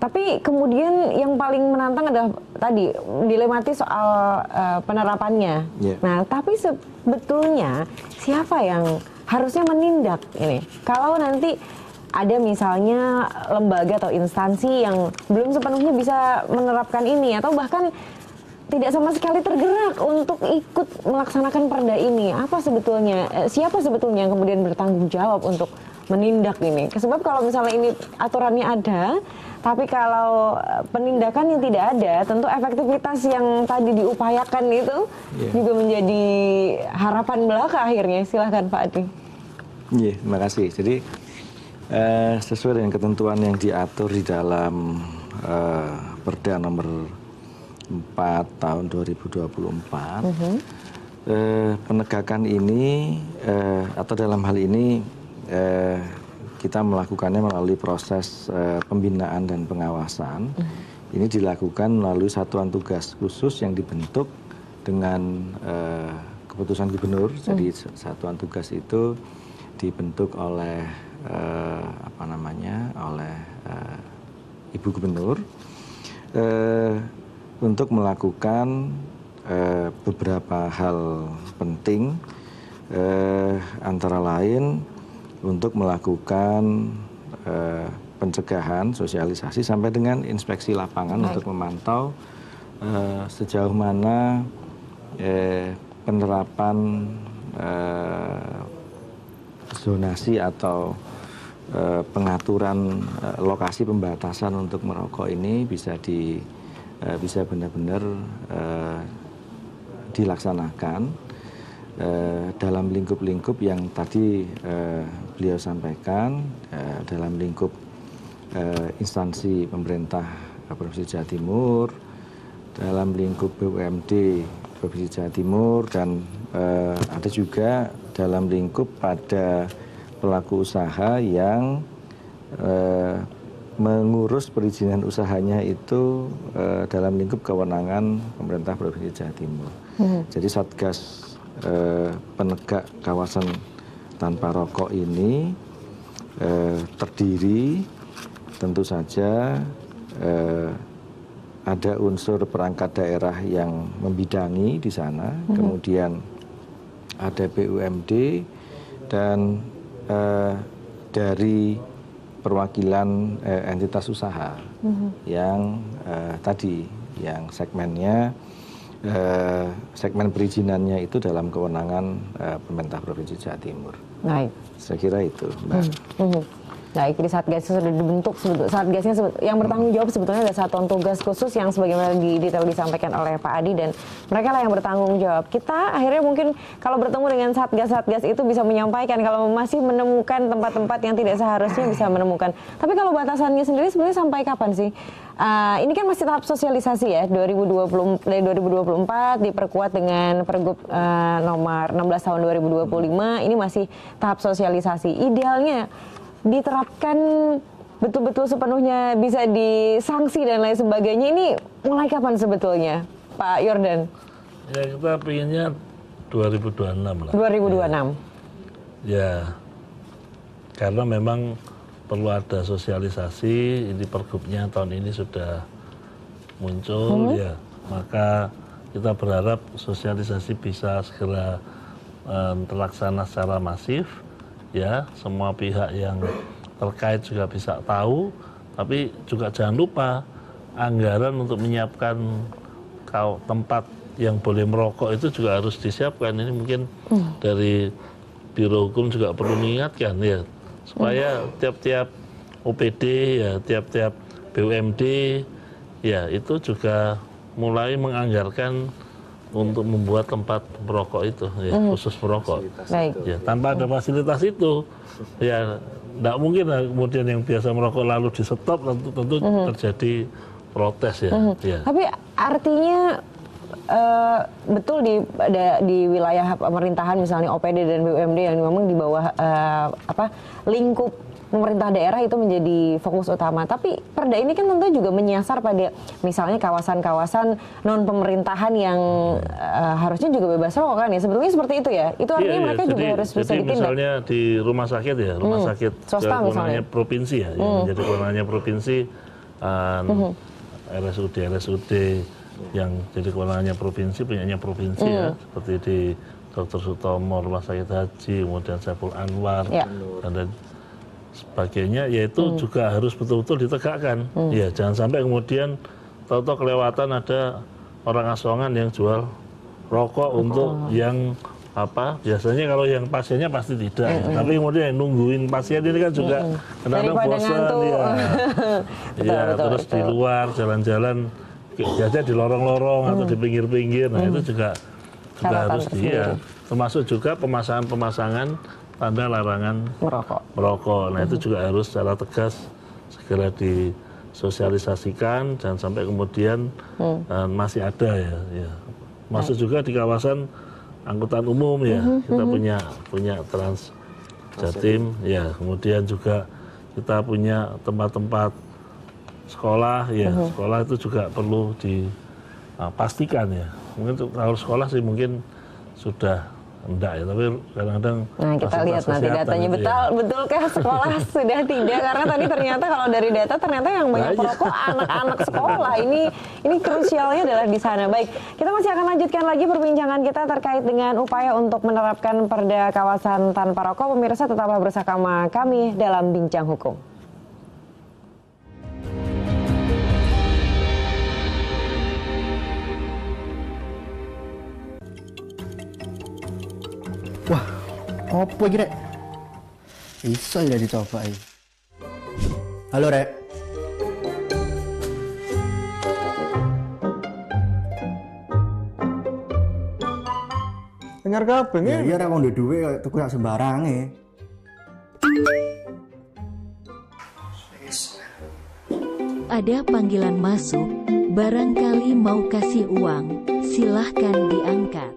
Tapi kemudian yang paling menantang adalah tadi dilematis soal penerapannya. Yeah. Nah, tapi sebetulnya siapa yang harusnya menindak ini? Kalau nanti ada misalnya lembaga atau instansi yang belum sepenuhnya bisa menerapkan ini atau bahkan tidak sama sekali tergerak untuk ikut melaksanakan perda ini, apa sebetulnya, siapa sebetulnya yang kemudian bertanggung jawab untuk menindak ini? Sebab kalau misalnya ini aturannya ada, tapi kalau penindakan yang tidak ada, tentu efektivitas yang tadi diupayakan itu juga menjadi harapan belaka akhirnya. Silahkan Pak Adi. Iya, terima kasih. Jadi sesuai dengan ketentuan yang diatur di dalam Perda nomor 4 tahun 2024, penegakan ini atau dalam hal ini kita melakukannya melalui proses pembinaan dan pengawasan. Ini dilakukan melalui satuan tugas khusus yang dibentuk dengan keputusan gubernur. Jadi satuan tugas itu dibentuk oleh oleh Ibu Gubernur untuk melakukan beberapa hal penting, antara lain untuk melakukan pencegahan, sosialisasi sampai dengan inspeksi lapangan untuk memantau sejauh mana penerapan zonasi atau pengaturan lokasi pembatasan untuk merokok ini bisa benar-benar dilaksanakan dalam lingkup-lingkup yang tadi beliau sampaikan, dalam lingkup instansi pemerintah Provinsi Jawa Timur, dalam lingkup BUMD Provinsi Jawa Timur, dan ada juga dalam lingkup pada pelaku usaha yang mengurus perizinan usahanya itu dalam lingkup kewenangan pemerintah Provinsi Jawa Timur. Jadi Satgas penegak kawasan tanpa rokok ini terdiri tentu saja ada unsur perangkat daerah yang membidangi di sana, kemudian ada BUMD dan dari perwakilan entitas usaha yang tadi yang segmennya segmen perizinannya itu dalam kewenangan pemerintah Provinsi Jawa Timur. Baik. Saya kira itu, Mbak. Baik, jadi Satgasnya sudah dibentuk. Satgasnya yang bertanggung jawab sebetulnya ada satuan tugas khusus yang sebagaimana detail disampaikan oleh Pak Adi, dan mereka lah yang bertanggung jawab. Kita akhirnya mungkin kalau bertemu dengan Satgas-Satgas itu bisa menyampaikan kalau masih menemukan tempat-tempat yang tidak seharusnya bisa menemukan. Tapi kalau batasannya sendiri sebenarnya sampai kapan sih? Ini kan masih tahap sosialisasi ya, dari 2024 diperkuat dengan Pergub nomor 16 tahun 2025, ini masih tahap sosialisasi. Idealnya diterapkan betul-betul sepenuhnya, bisa disanksi dan lain sebagainya, ini mulai kapan sebetulnya, Pak Yordan? Ya, kita pinginnya 2026 lah. 2026. Ya, karena memang perlu ada sosialisasi. Ini pergubnya tahun ini sudah muncul, ya. Maka kita berharap sosialisasi bisa segera terlaksana secara masif. Ya, semua pihak yang terkait juga bisa tahu, tapi juga jangan lupa anggaran untuk menyiapkan tempat yang boleh merokok itu juga harus disiapkan. Ini mungkin dari Biro Hukum juga perlu mengingatkan ya, supaya tiap-tiap OPD ya, tiap-tiap BUMD ya itu juga mulai menganggarkan untuk membuat tempat merokok itu ya, khusus merokok. Baik. Ya, tanpa ada fasilitas itu ya tidak mungkin lah kemudian yang biasa merokok lalu di stop, tentu terjadi protes ya. Ya. Tapi artinya betul di wilayah pemerintahan misalnya OPD dan BUMD yang memang di bawah lingkup pemerintah daerah itu menjadi fokus utama. Tapi perda ini kan tentu juga menyasar pada misalnya kawasan-kawasan non pemerintahan yang harusnya juga bebas rokok kan ya. Sebetulnya seperti itu ya. Itu artinya mereka juga harus bisa ditindak. Misalnya di rumah sakit ya, rumah sakit swasta misalnya provinsi ya, yang menjadi kewenangannya provinsi, RSUD yang jadi kewenangannya provinsi, punyanya provinsi ya, seperti di Dr. Sutomo, Rumah Sakit Haji, kemudian Saiful Anwar, dan sebagainya, yaitu juga harus betul-betul ditegakkan. Ya, jangan sampai kemudian tahu-tahu kelewatan ada orang asongan yang jual rokok untuk yang biasanya kalau yang pasiennya pasti tidak, tapi kemudian yang nungguin pasien ini kan juga kadang-kadang bosan ya, terus di luar jalan-jalan biasanya di lorong-lorong atau di pinggir-pinggir, nah itu juga harus termasuk juga pemasangan tanda larangan merokok. Nah itu juga harus secara tegas segera disosialisasikan, jangan sampai kemudian masih ada ya. Masuk juga di kawasan angkutan umum ya, kita punya Trans Jatim ya, kemudian juga kita punya tempat-tempat sekolah ya, sekolah itu juga perlu dipastikan ya. Mungkin kalau sekolah sih mungkin sudah enggak ya, tapi kadang-kadang kita lihat nanti datanya gitu betulkah sekolah sudah tidak, karena tadi ternyata kalau dari data ternyata yang banyak perokok anak-anak sekolah. Ini krusialnya adalah di sana. Baik, kita masih akan lanjutkan lagi perbincangan kita terkait dengan upaya untuk menerapkan perda kawasan tanpa rokok. Pemirsa tetaplah bersama kami dalam Bincang Hukum. Wah, apa iki, Rek? Bisa ya dicoba iki. Halo, Rek. Dengar kabeh ya? Iya, Rek, wong duwe duwe kok tuku sak sembarange. Ada panggilan masuk, barangkali mau kasih uang, silahkan diangkat.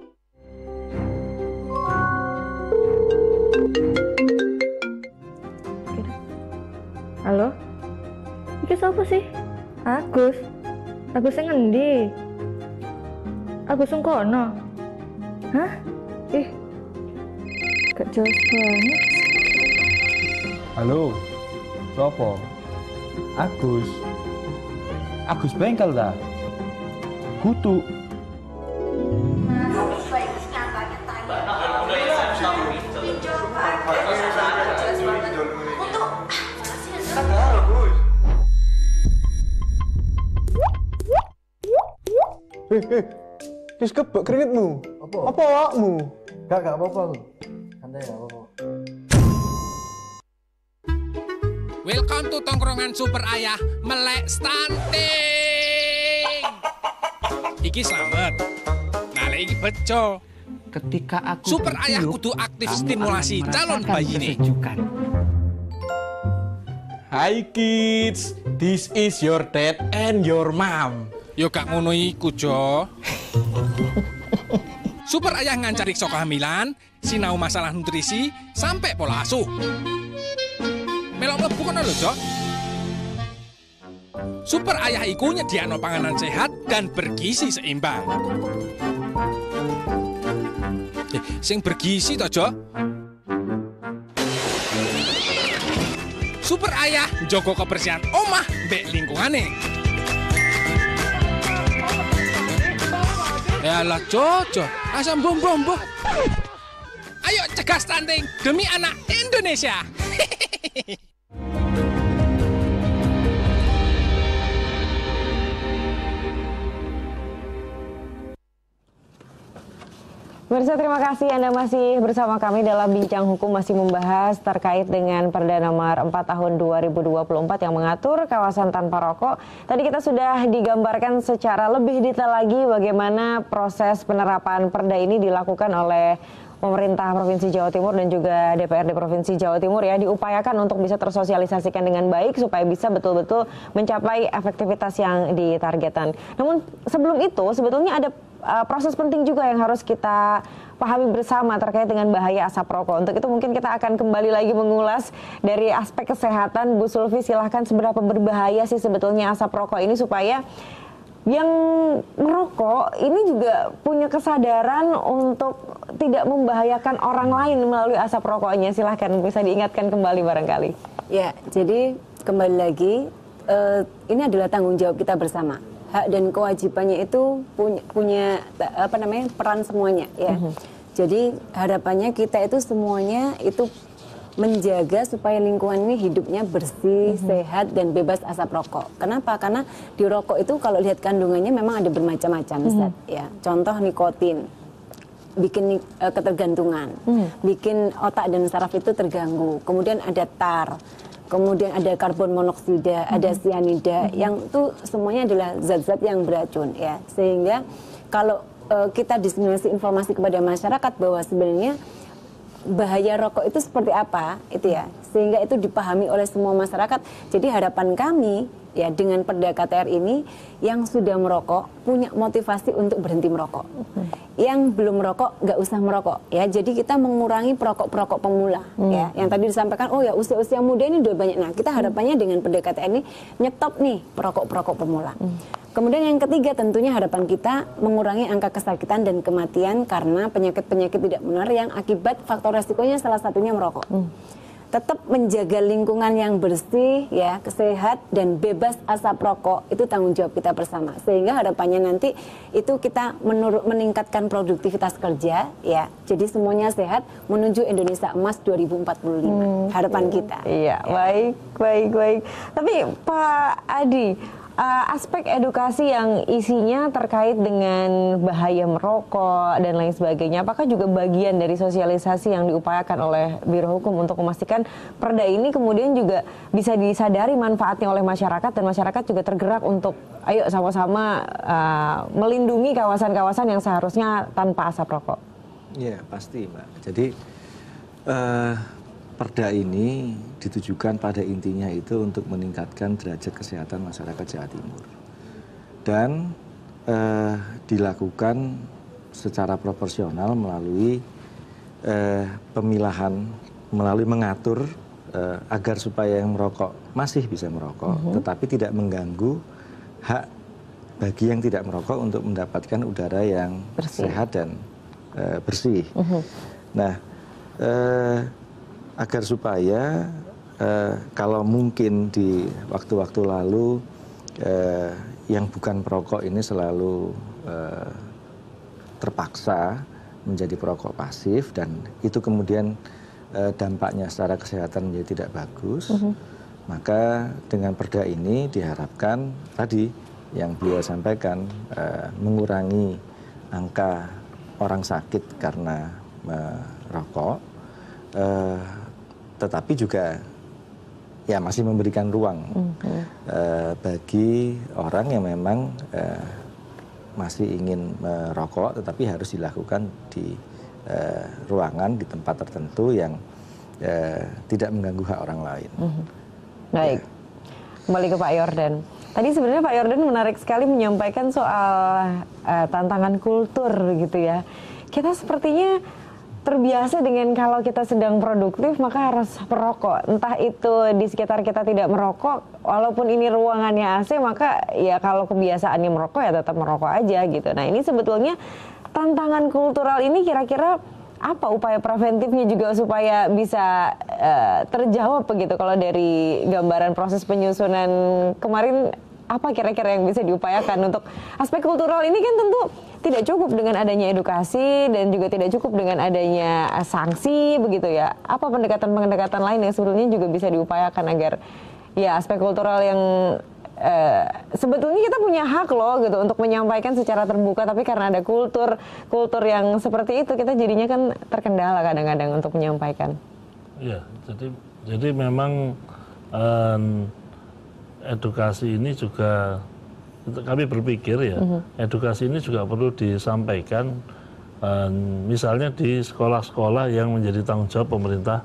Halo? Iki sapa sih? Agus. Agus sing ngendi? Agus sing kono. Hah? Gak jelas banget. Halo. Sopo? Agus. Agus bengkel dah. Kutu. Wis kebek keringetmu. Apa awakmu? Gak apa-apa. Santai ya, apa-apa. Welcome to tongkrongan Super Ayah melek stunting. Iki slamet. Nah, iki bejo. Ketika aku Super Ayah kudu aktif stimulasi calon bayi ini. Hi kids, this is your dad and your mom. Yo gak ngono iku, Jo. Super Ayah ngancari iso kehamilan, sinau masalah nutrisi, sampai pola asuh. Melok mlebu kono lho, Jo. Super Ayah iku nyediakno panganan sehat dan bergizi seimbang. Sing bergizi to, Jo. Super Ayah njogo kebersihan omah mbek lingkungane. Yalah, Jojo, asam bombo. Ayo cegah stunting demi anak Indonesia. Pemirsa, terima kasih Anda masih bersama kami dalam Bincang Hukum, masih membahas terkait dengan Perda Nomor 4 Tahun 2024 yang mengatur kawasan tanpa rokok. Tadi kita sudah digambarkan secara lebih detail lagi bagaimana proses penerapan Perda ini dilakukan oleh pemerintah Provinsi Jawa Timur dan juga DPRD Provinsi Jawa Timur ya, diupayakan untuk bisa tersosialisasikan dengan baik supaya bisa betul-betul mencapai efektivitas yang ditargetkan. Namun sebelum itu sebetulnya ada proses penting juga yang harus kita pahami bersama terkait dengan bahaya asap rokok. Untuk itu mungkin kita akan kembali lagi mengulas dari aspek kesehatan. Bu Sulfi, silahkan, seberapa berbahaya sih sebetulnya asap rokok ini supaya yang merokok ini juga punya kesadaran untuk tidak membahayakan orang lain melalui asap rokoknya. Silahkan, bisa diingatkan kembali barangkali. Ya, jadi kembali lagi, ini adalah tanggung jawab kita bersama. Hak dan kewajibannya itu punya peran semuanya ya. Jadi harapannya kita itu semuanya itu menjaga supaya lingkungan ini hidupnya bersih, sehat dan bebas asap rokok. Kenapa? Karena di rokok itu kalau lihat kandungannya memang ada bermacam-macam, Ustaz, ya. Contoh nikotin, bikin ketergantungan, bikin otak dan saraf itu terganggu. Kemudian ada tar. Kemudian ada karbon monoksida, ada sianida, yang itu semuanya adalah zat-zat yang beracun ya. Sehingga kalau kita diseminasi informasi kepada masyarakat bahwa sebenarnya bahaya rokok itu seperti apa, itu ya, sehingga itu dipahami oleh semua masyarakat. Jadi harapan kami ya dengan Perda KTR ini, yang sudah merokok punya motivasi untuk berhenti merokok. Yang belum merokok nggak usah merokok ya. Jadi kita mengurangi perokok-perokok pemula ya. Yang tadi disampaikan, oh ya usia-usia muda ini udah banyak. Nah, kita harapannya dengan Perda KTR ini nyetop nih perokok-perokok pemula. Kemudian yang ketiga tentunya harapan kita mengurangi angka kesakitan dan kematian karena penyakit-penyakit tidak menular yang akibat faktor resikonya salah satunya merokok. Tetap menjaga lingkungan yang bersih ya, sehat dan bebas asap rokok, itu tanggung jawab kita bersama. Sehingga harapannya nanti itu kita meningkatkan produktivitas kerja ya. Jadi semuanya sehat menuju Indonesia Emas 2045. Harapan kita. Iya, ya. Baik. Tapi Pak Adi, aspek edukasi yang isinya terkait dengan bahaya merokok dan lain sebagainya, apakah juga bagian dari sosialisasi yang diupayakan oleh Biro Hukum untuk memastikan Perda ini kemudian juga bisa disadari manfaatnya oleh masyarakat dan masyarakat juga tergerak untuk ayo sama-sama melindungi kawasan-kawasan yang seharusnya tanpa asap rokok? Iya, pasti Mbak. Jadi Perda ini ditujukan pada intinya itu untuk meningkatkan derajat kesehatan masyarakat Jawa Timur. Dan dilakukan secara proporsional melalui pemilahan, melalui mengatur agar supaya yang merokok masih bisa merokok, tetapi tidak mengganggu hak bagi yang tidak merokok untuk mendapatkan udara yang sehat dan bersih. Nah, agar supaya kalau mungkin di waktu-waktu lalu yang bukan perokok ini selalu terpaksa menjadi perokok pasif dan itu kemudian dampaknya secara kesehatan menjadi tidak bagus, maka dengan Perda ini diharapkan tadi yang beliau sampaikan mengurangi angka orang sakit karena merokok, tetapi juga ya masih memberikan ruang bagi orang yang memang masih ingin merokok, tetapi harus dilakukan di ruangan, di tempat tertentu yang tidak mengganggu hak orang lain. Baik, kembali ke Pak Yordan. Tadi sebenarnya Pak Yordan menarik sekali menyampaikan soal tantangan kultur gitu ya. Kita sepertinya terbiasa dengan kalau kita sedang produktif maka harus merokok. Entah itu di sekitar kita tidak merokok, walaupun ini ruangannya AC, maka ya kalau kebiasaannya merokok ya tetap merokok aja gitu. Nah ini sebetulnya tantangan kultural ini kira-kira apa upaya preventifnya juga supaya bisa terjawab begitu? Kalau dari gambaran proses penyusunan kemarin, apa kira-kira yang bisa diupayakan untuk aspek kultural ini? Kan tentu tidak cukup dengan adanya edukasi dan juga tidak cukup dengan adanya sanksi begitu ya. Apa pendekatan-pendekatan lain yang sebetulnya juga bisa diupayakan agar ya aspek kultural yang sebetulnya kita punya hak loh gitu untuk menyampaikan secara terbuka, tapi karena ada kultur yang seperti itu, kita jadinya kan terkendala kadang-kadang untuk menyampaikan. Iya, jadi memang edukasi ini juga kami berpikir ya, edukasi ini juga perlu disampaikan misalnya di sekolah-sekolah yang menjadi tanggung jawab pemerintah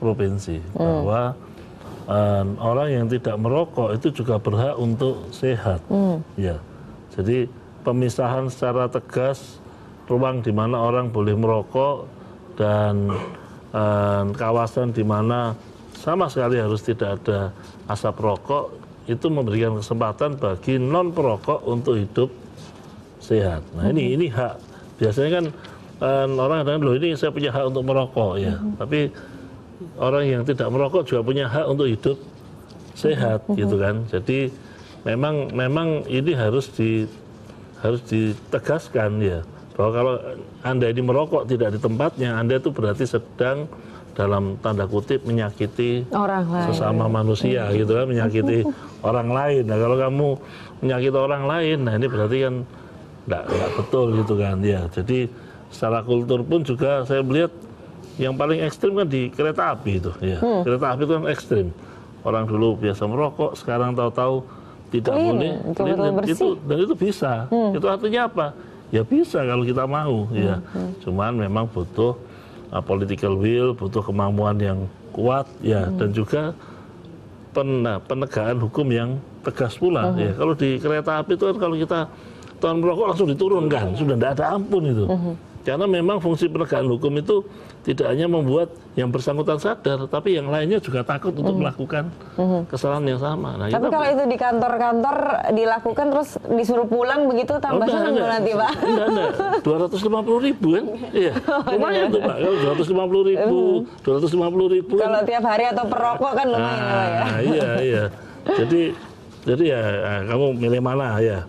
provinsi, bahwa orang yang tidak merokok itu juga berhak untuk sehat. Ya, jadi pemisahan secara tegas ruang di mana orang boleh merokok dan kawasan di mana sama sekali harus tidak ada asap rokok, itu memberikan kesempatan bagi non perokok untuk hidup sehat. Nah ini hak. Biasanya kan orang kadang loh ini saya punya hak untuk merokok ya, tapi orang yang tidak merokok juga punya hak untuk hidup sehat gitu kan. Jadi memang ini harus ditegaskan ya, bahwa kalau Anda ini merokok tidak di tempatnya, Anda itu berarti sedang dalam tanda kutip menyakiti orang lain, sesama manusia gitu kan, menyakiti orang lain. Nah kalau kamu menyakiti orang lain, nah ini berarti kan enggak betul gitu kan ya. Jadi secara kultur pun juga saya melihat yang paling ekstrim kan di kereta api itu ya. Kereta api itu kan ekstrim. Orang dulu biasa merokok, sekarang tahu-tahu tidak boleh. Dan itu bisa. Itu artinya apa? Ya bisa kalau kita mau ya. Cuman memang butuh political will, butuh kemampuan yang kuat ya, dan juga penegakan hukum yang tegas pula ya. Kalau di kereta api itu kan kalau kita tahun merokok langsung diturunkan, sudah tidak ada ampun itu. Karena memang fungsi penegakan hukum itu tidak hanya membuat yang bersangkutan sadar, tapi yang lainnya juga takut untuk melakukan kesalahan yang sama. Nah, tapi kalau itu di kantor-kantor dilakukan terus disuruh pulang begitu, tambah senang nanti Pak? Enggak. 250.000 kan? Iya, lumayan tuh Pak. Kalau 250.000. Kalau tiap hari atau perokok kan lumayan Pak ya? Iya. Jadi ya kamu milih mana ya?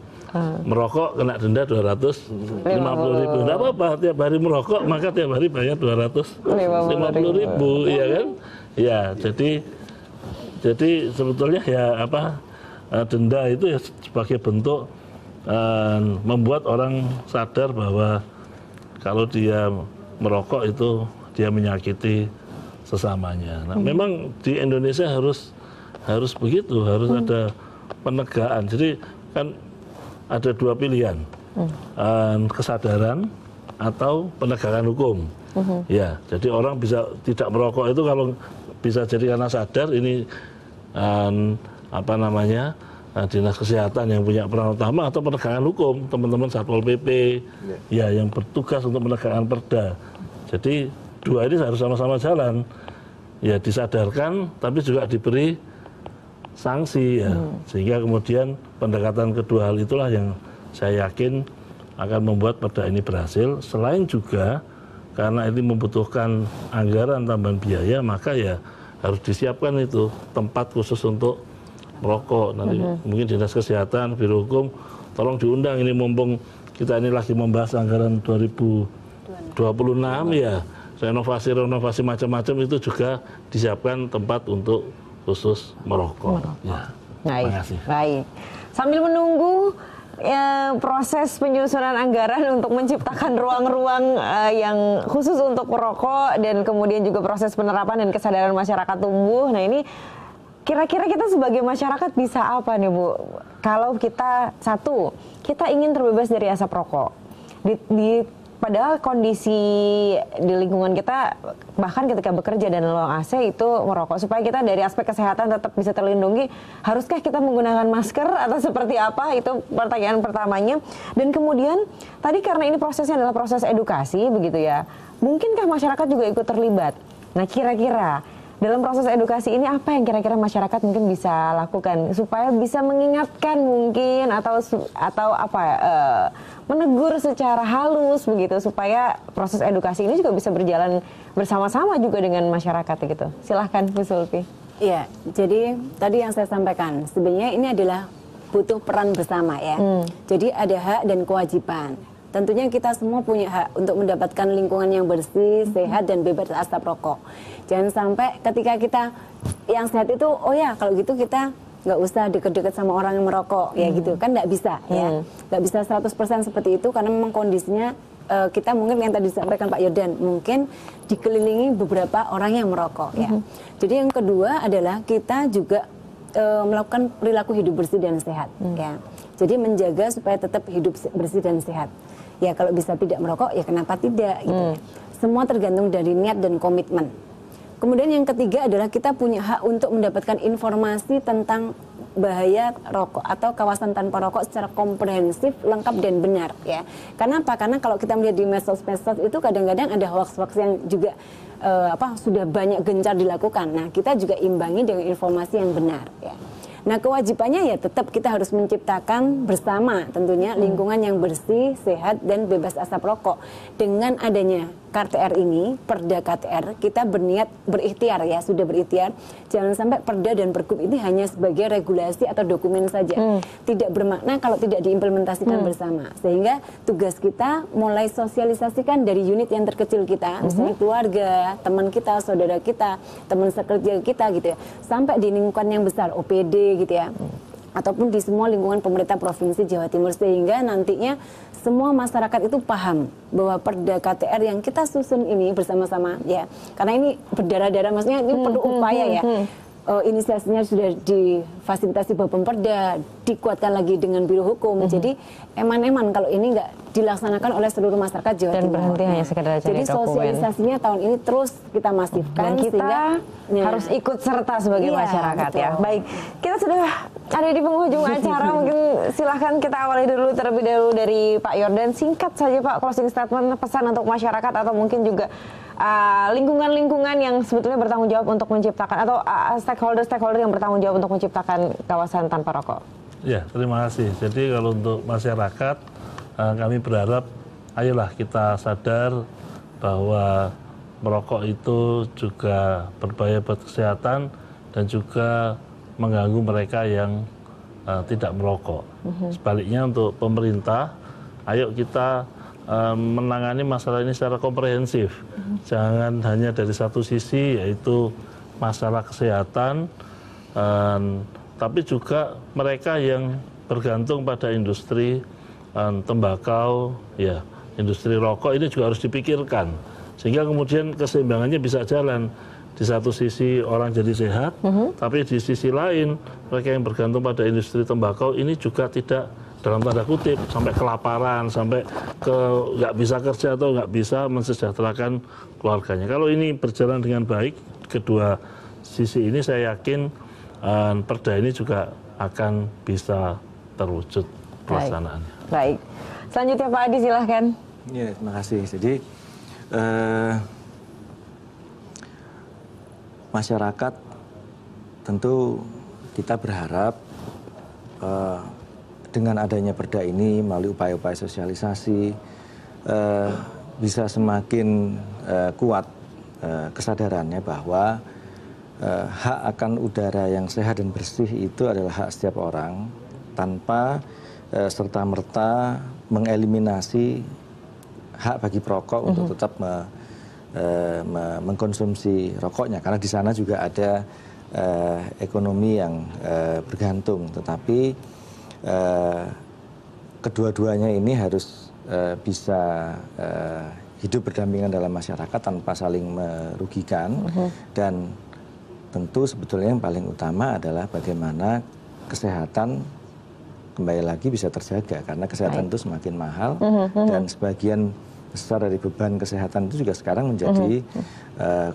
Merokok kena denda 250.000. Tidak apa-apa, tiap hari merokok maka tiap hari bayar 250.000, iya kan? Ya, jadi sebetulnya ya denda itu ya sebagai bentuk membuat orang sadar bahwa kalau dia merokok itu dia menyakiti sesamanya. Nah, memang di Indonesia harus begitu, harus ada penegakan. Jadi kan ada dua pilihan, kesadaran atau penegakan hukum. Ya, jadi orang bisa tidak merokok itu kalau bisa jadi karena sadar ini dinas kesehatan yang punya peran utama, atau penegakan hukum teman-teman Satpol PP ya yang bertugas untuk menegakkan perda. Jadi dua ini harus sama-sama jalan. Ya disadarkan tapi juga diberi sanksi ya, sehingga kemudian pendekatan kedua hal itulah yang saya yakin akan membuat perda ini berhasil. Selain juga karena ini membutuhkan anggaran tambahan biaya, maka ya harus disiapkan itu tempat khusus untuk merokok. Nanti mungkin dinas kesehatan, biro hukum, tolong diundang ini mumpung kita ini lagi membahas anggaran 2026 ya, renovasi macam-macam itu juga disiapkan tempat untuk khusus merokok. Ya. Baik. Sambil menunggu proses penyusunan anggaran untuk menciptakan ruang-ruang yang khusus untuk merokok dan kemudian juga proses penerapan dan kesadaran masyarakat tumbuh. Nah ini kira-kira kita sebagai masyarakat bisa apa nih Bu? Kalau kita ingin terbebas dari asap rokok. Padahal kondisi di lingkungan kita, bahkan ketika bekerja dan ruang AC itu merokok. Supaya kita dari aspek kesehatan tetap bisa terlindungi, haruskah kita menggunakan masker atau seperti apa? Itu pertanyaan pertamanya. Dan kemudian, tadi karena ini prosesnya adalah proses edukasi, begitu ya, mungkinkah masyarakat juga ikut terlibat? Nah kira-kira, dalam proses edukasi ini apa yang kira-kira masyarakat mungkin bisa lakukan supaya bisa mengingatkan mungkin atau menegur secara halus begitu supaya proses edukasi ini juga bisa berjalan bersama-sama juga dengan masyarakat gitu. Silahkan Bu Sulfi. Iya, jadi tadi yang saya sampaikan sebenarnya ini adalah butuh peran bersama ya. Jadi ada hak dan kewajiban. Tentunya kita semua punya hak untuk mendapatkan lingkungan yang bersih, sehat, dan bebas asap rokok. Jangan sampai ketika kita yang sehat itu, oh ya kalau gitu kita nggak usah deket-deket sama orang yang merokok, ya gitu kan, nggak bisa ya, nggak bisa 100% seperti itu karena memang kondisinya kita mungkin yang tadi disampaikan Pak Yordan, mungkin dikelilingi beberapa orang yang merokok ya. Jadi yang kedua adalah kita juga melakukan perilaku hidup bersih dan sehat ya. Jadi menjaga supaya tetap hidup bersih dan sehat. Ya kalau bisa tidak merokok ya kenapa tidak gitu. Semua tergantung dari niat dan komitmen. Kemudian yang ketiga adalah kita punya hak untuk mendapatkan informasi tentang bahaya rokok atau kawasan tanpa rokok secara komprehensif, lengkap dan benar ya. Karena apa? Karena kalau kita melihat di medsos-medsos itu kadang-kadang ada hoax-hoax yang juga sudah banyak gencar dilakukan. Nah, kita juga imbangi dengan informasi yang benar ya. Nah, kewajibannya ya tetap kita harus menciptakan bersama tentunya lingkungan yang bersih, sehat dan bebas asap rokok. Dengan adanya KTR ini, Perda KTR, kita berniat berikhtiar ya, sudah berikhtiar. Jangan sampai Perda dan Pergub ini hanya sebagai regulasi atau dokumen saja. Tidak bermakna kalau tidak diimplementasikan bersama. Sehingga tugas kita mulai sosialisasikan dari unit yang terkecil kita, misalnya keluarga, teman kita, saudara kita, teman sekerja kita gitu ya. Sampai di lingkungan yang besar, OPD gitu ya. Ataupun di semua lingkungan pemerintah Provinsi Jawa Timur, sehingga nantinya semua masyarakat itu paham bahwa Perda KTR yang kita susun ini bersama-sama ya, karena ini berdarah-darah, maksudnya ini perlu upaya ya. Inisiasinya sudah difasilitasi Bapemperda, dikuatkan lagi dengan Biro Hukum. Jadi eman-eman kalau ini nggak dilaksanakan oleh seluruh masyarakat Jawa Timur. Dan berhenti hanya sekedar cari Jadi dokumen. sosialisasinya tahun ini terus kita masifkan. Dan kita harus ikut serta sebagai masyarakat ya. Baik, kita sudah ada di penghujung acara. Mungkin silahkan kita awali dulu terlebih dahulu dari Pak Yordan. Singkat saja Pak, closing statement, pesan untuk masyarakat atau mungkin juga lingkungan-lingkungan yang sebetulnya bertanggung jawab untuk menciptakan atau stakeholder-stakeholder yang bertanggung jawab untuk menciptakan kawasan tanpa rokok. Ya, terima kasih. Jadi kalau untuk masyarakat, kami berharap ayolah kita sadar bahwa merokok itu juga berbahaya buat kesehatan dan juga mengganggu mereka yang tidak merokok. Sebaliknya untuk pemerintah, ayo kita menangani masalah ini secara komprehensif. Jangan hanya dari satu sisi, yaitu masalah kesehatan, tapi juga mereka yang bergantung pada industri tembakau, ya, industri rokok ini juga harus dipikirkan. Sehingga kemudian keseimbangannya bisa jalan. Di satu sisi orang jadi sehat, tapi di sisi lain mereka yang bergantung pada industri tembakau ini juga tidak, dalam tanda kutip, sampai kelaparan, sampai nggak bisa kerja atau nggak bisa mensejahterakan keluarganya. Kalau ini berjalan dengan baik, kedua sisi ini saya yakin Perda ini juga akan bisa terwujud pelaksanaannya. Baik. Selanjutnya Pak Adi silahkan. Ya, terima kasih. Jadi masyarakat tentu kita berharap dengan adanya Perda ini melalui upaya-upaya sosialisasi bisa semakin kuat kesadarannya bahwa hak akan udara yang sehat dan bersih itu adalah hak setiap orang tanpa serta-merta mengeliminasi hak bagi perokok untuk tetap mengkonsumsi rokoknya, karena di sana juga ada ekonomi yang bergantung, tetapi kedua-duanya ini harus bisa hidup berdampingan dalam masyarakat tanpa saling merugikan. Dan tentu sebetulnya yang paling utama adalah bagaimana kesehatan kembali lagi bisa terjaga, karena kesehatan itu semakin mahal dan sebagian besar dari beban kesehatan itu juga sekarang menjadi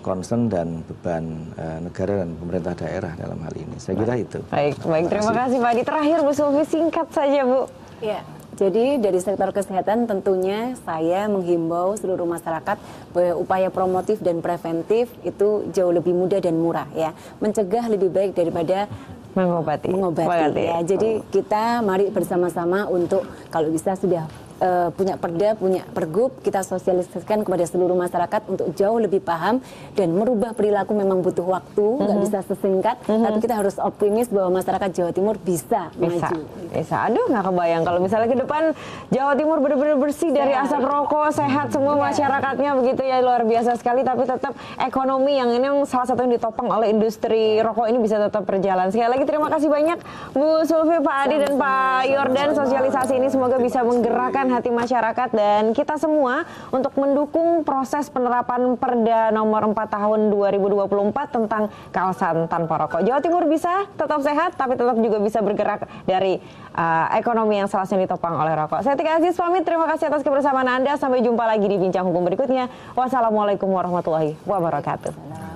concern dan beban negara dan pemerintah daerah dalam hal ini. Saya kira itu. Baik, terima kasih Pak Adi. Terakhir Bu Sulfi, singkat saja Bu. Ya, jadi dari sektor kesehatan tentunya saya menghimbau seluruh masyarakat bahwa upaya promotif dan preventif itu jauh lebih mudah dan murah ya. Mencegah lebih baik daripada mengobati ya. Jadi kita mari bersama-sama untuk kalau bisa sudah punya perda, punya pergub, kita sosialisasikan kepada seluruh masyarakat untuk jauh lebih paham dan merubah perilaku memang butuh waktu, nggak bisa sesingkat, tapi kita harus optimis bahwa masyarakat Jawa Timur bisa maju. Bisa. Aduh, nggak kebayang kalau misalnya ke depan Jawa Timur benar-benar bersih dari asap rokok, sehat semua masyarakatnya begitu ya, luar biasa sekali. Tapi tetap ekonomi yang ini salah satu yang ditopang oleh industri rokok ini bisa tetap berjalan. Sekali lagi terima kasih banyak Bu Sulfi, Pak Adi dan Pak Yordan. Sosialisasi ini semoga bisa menggerakkan hati masyarakat dan kita semua untuk mendukung proses penerapan Perda nomor 4 tahun 2024 tentang kawasan tanpa rokok. Jawa Timur bisa tetap sehat tapi tetap juga bisa bergerak dari ekonomi yang salah satu ditopang oleh rokok. Saya Tika Aziz pamit, terima kasih atas kebersamaan Anda. Sampai jumpa lagi di Bincang Hukum berikutnya. Wassalamualaikum warahmatullahi wabarakatuh.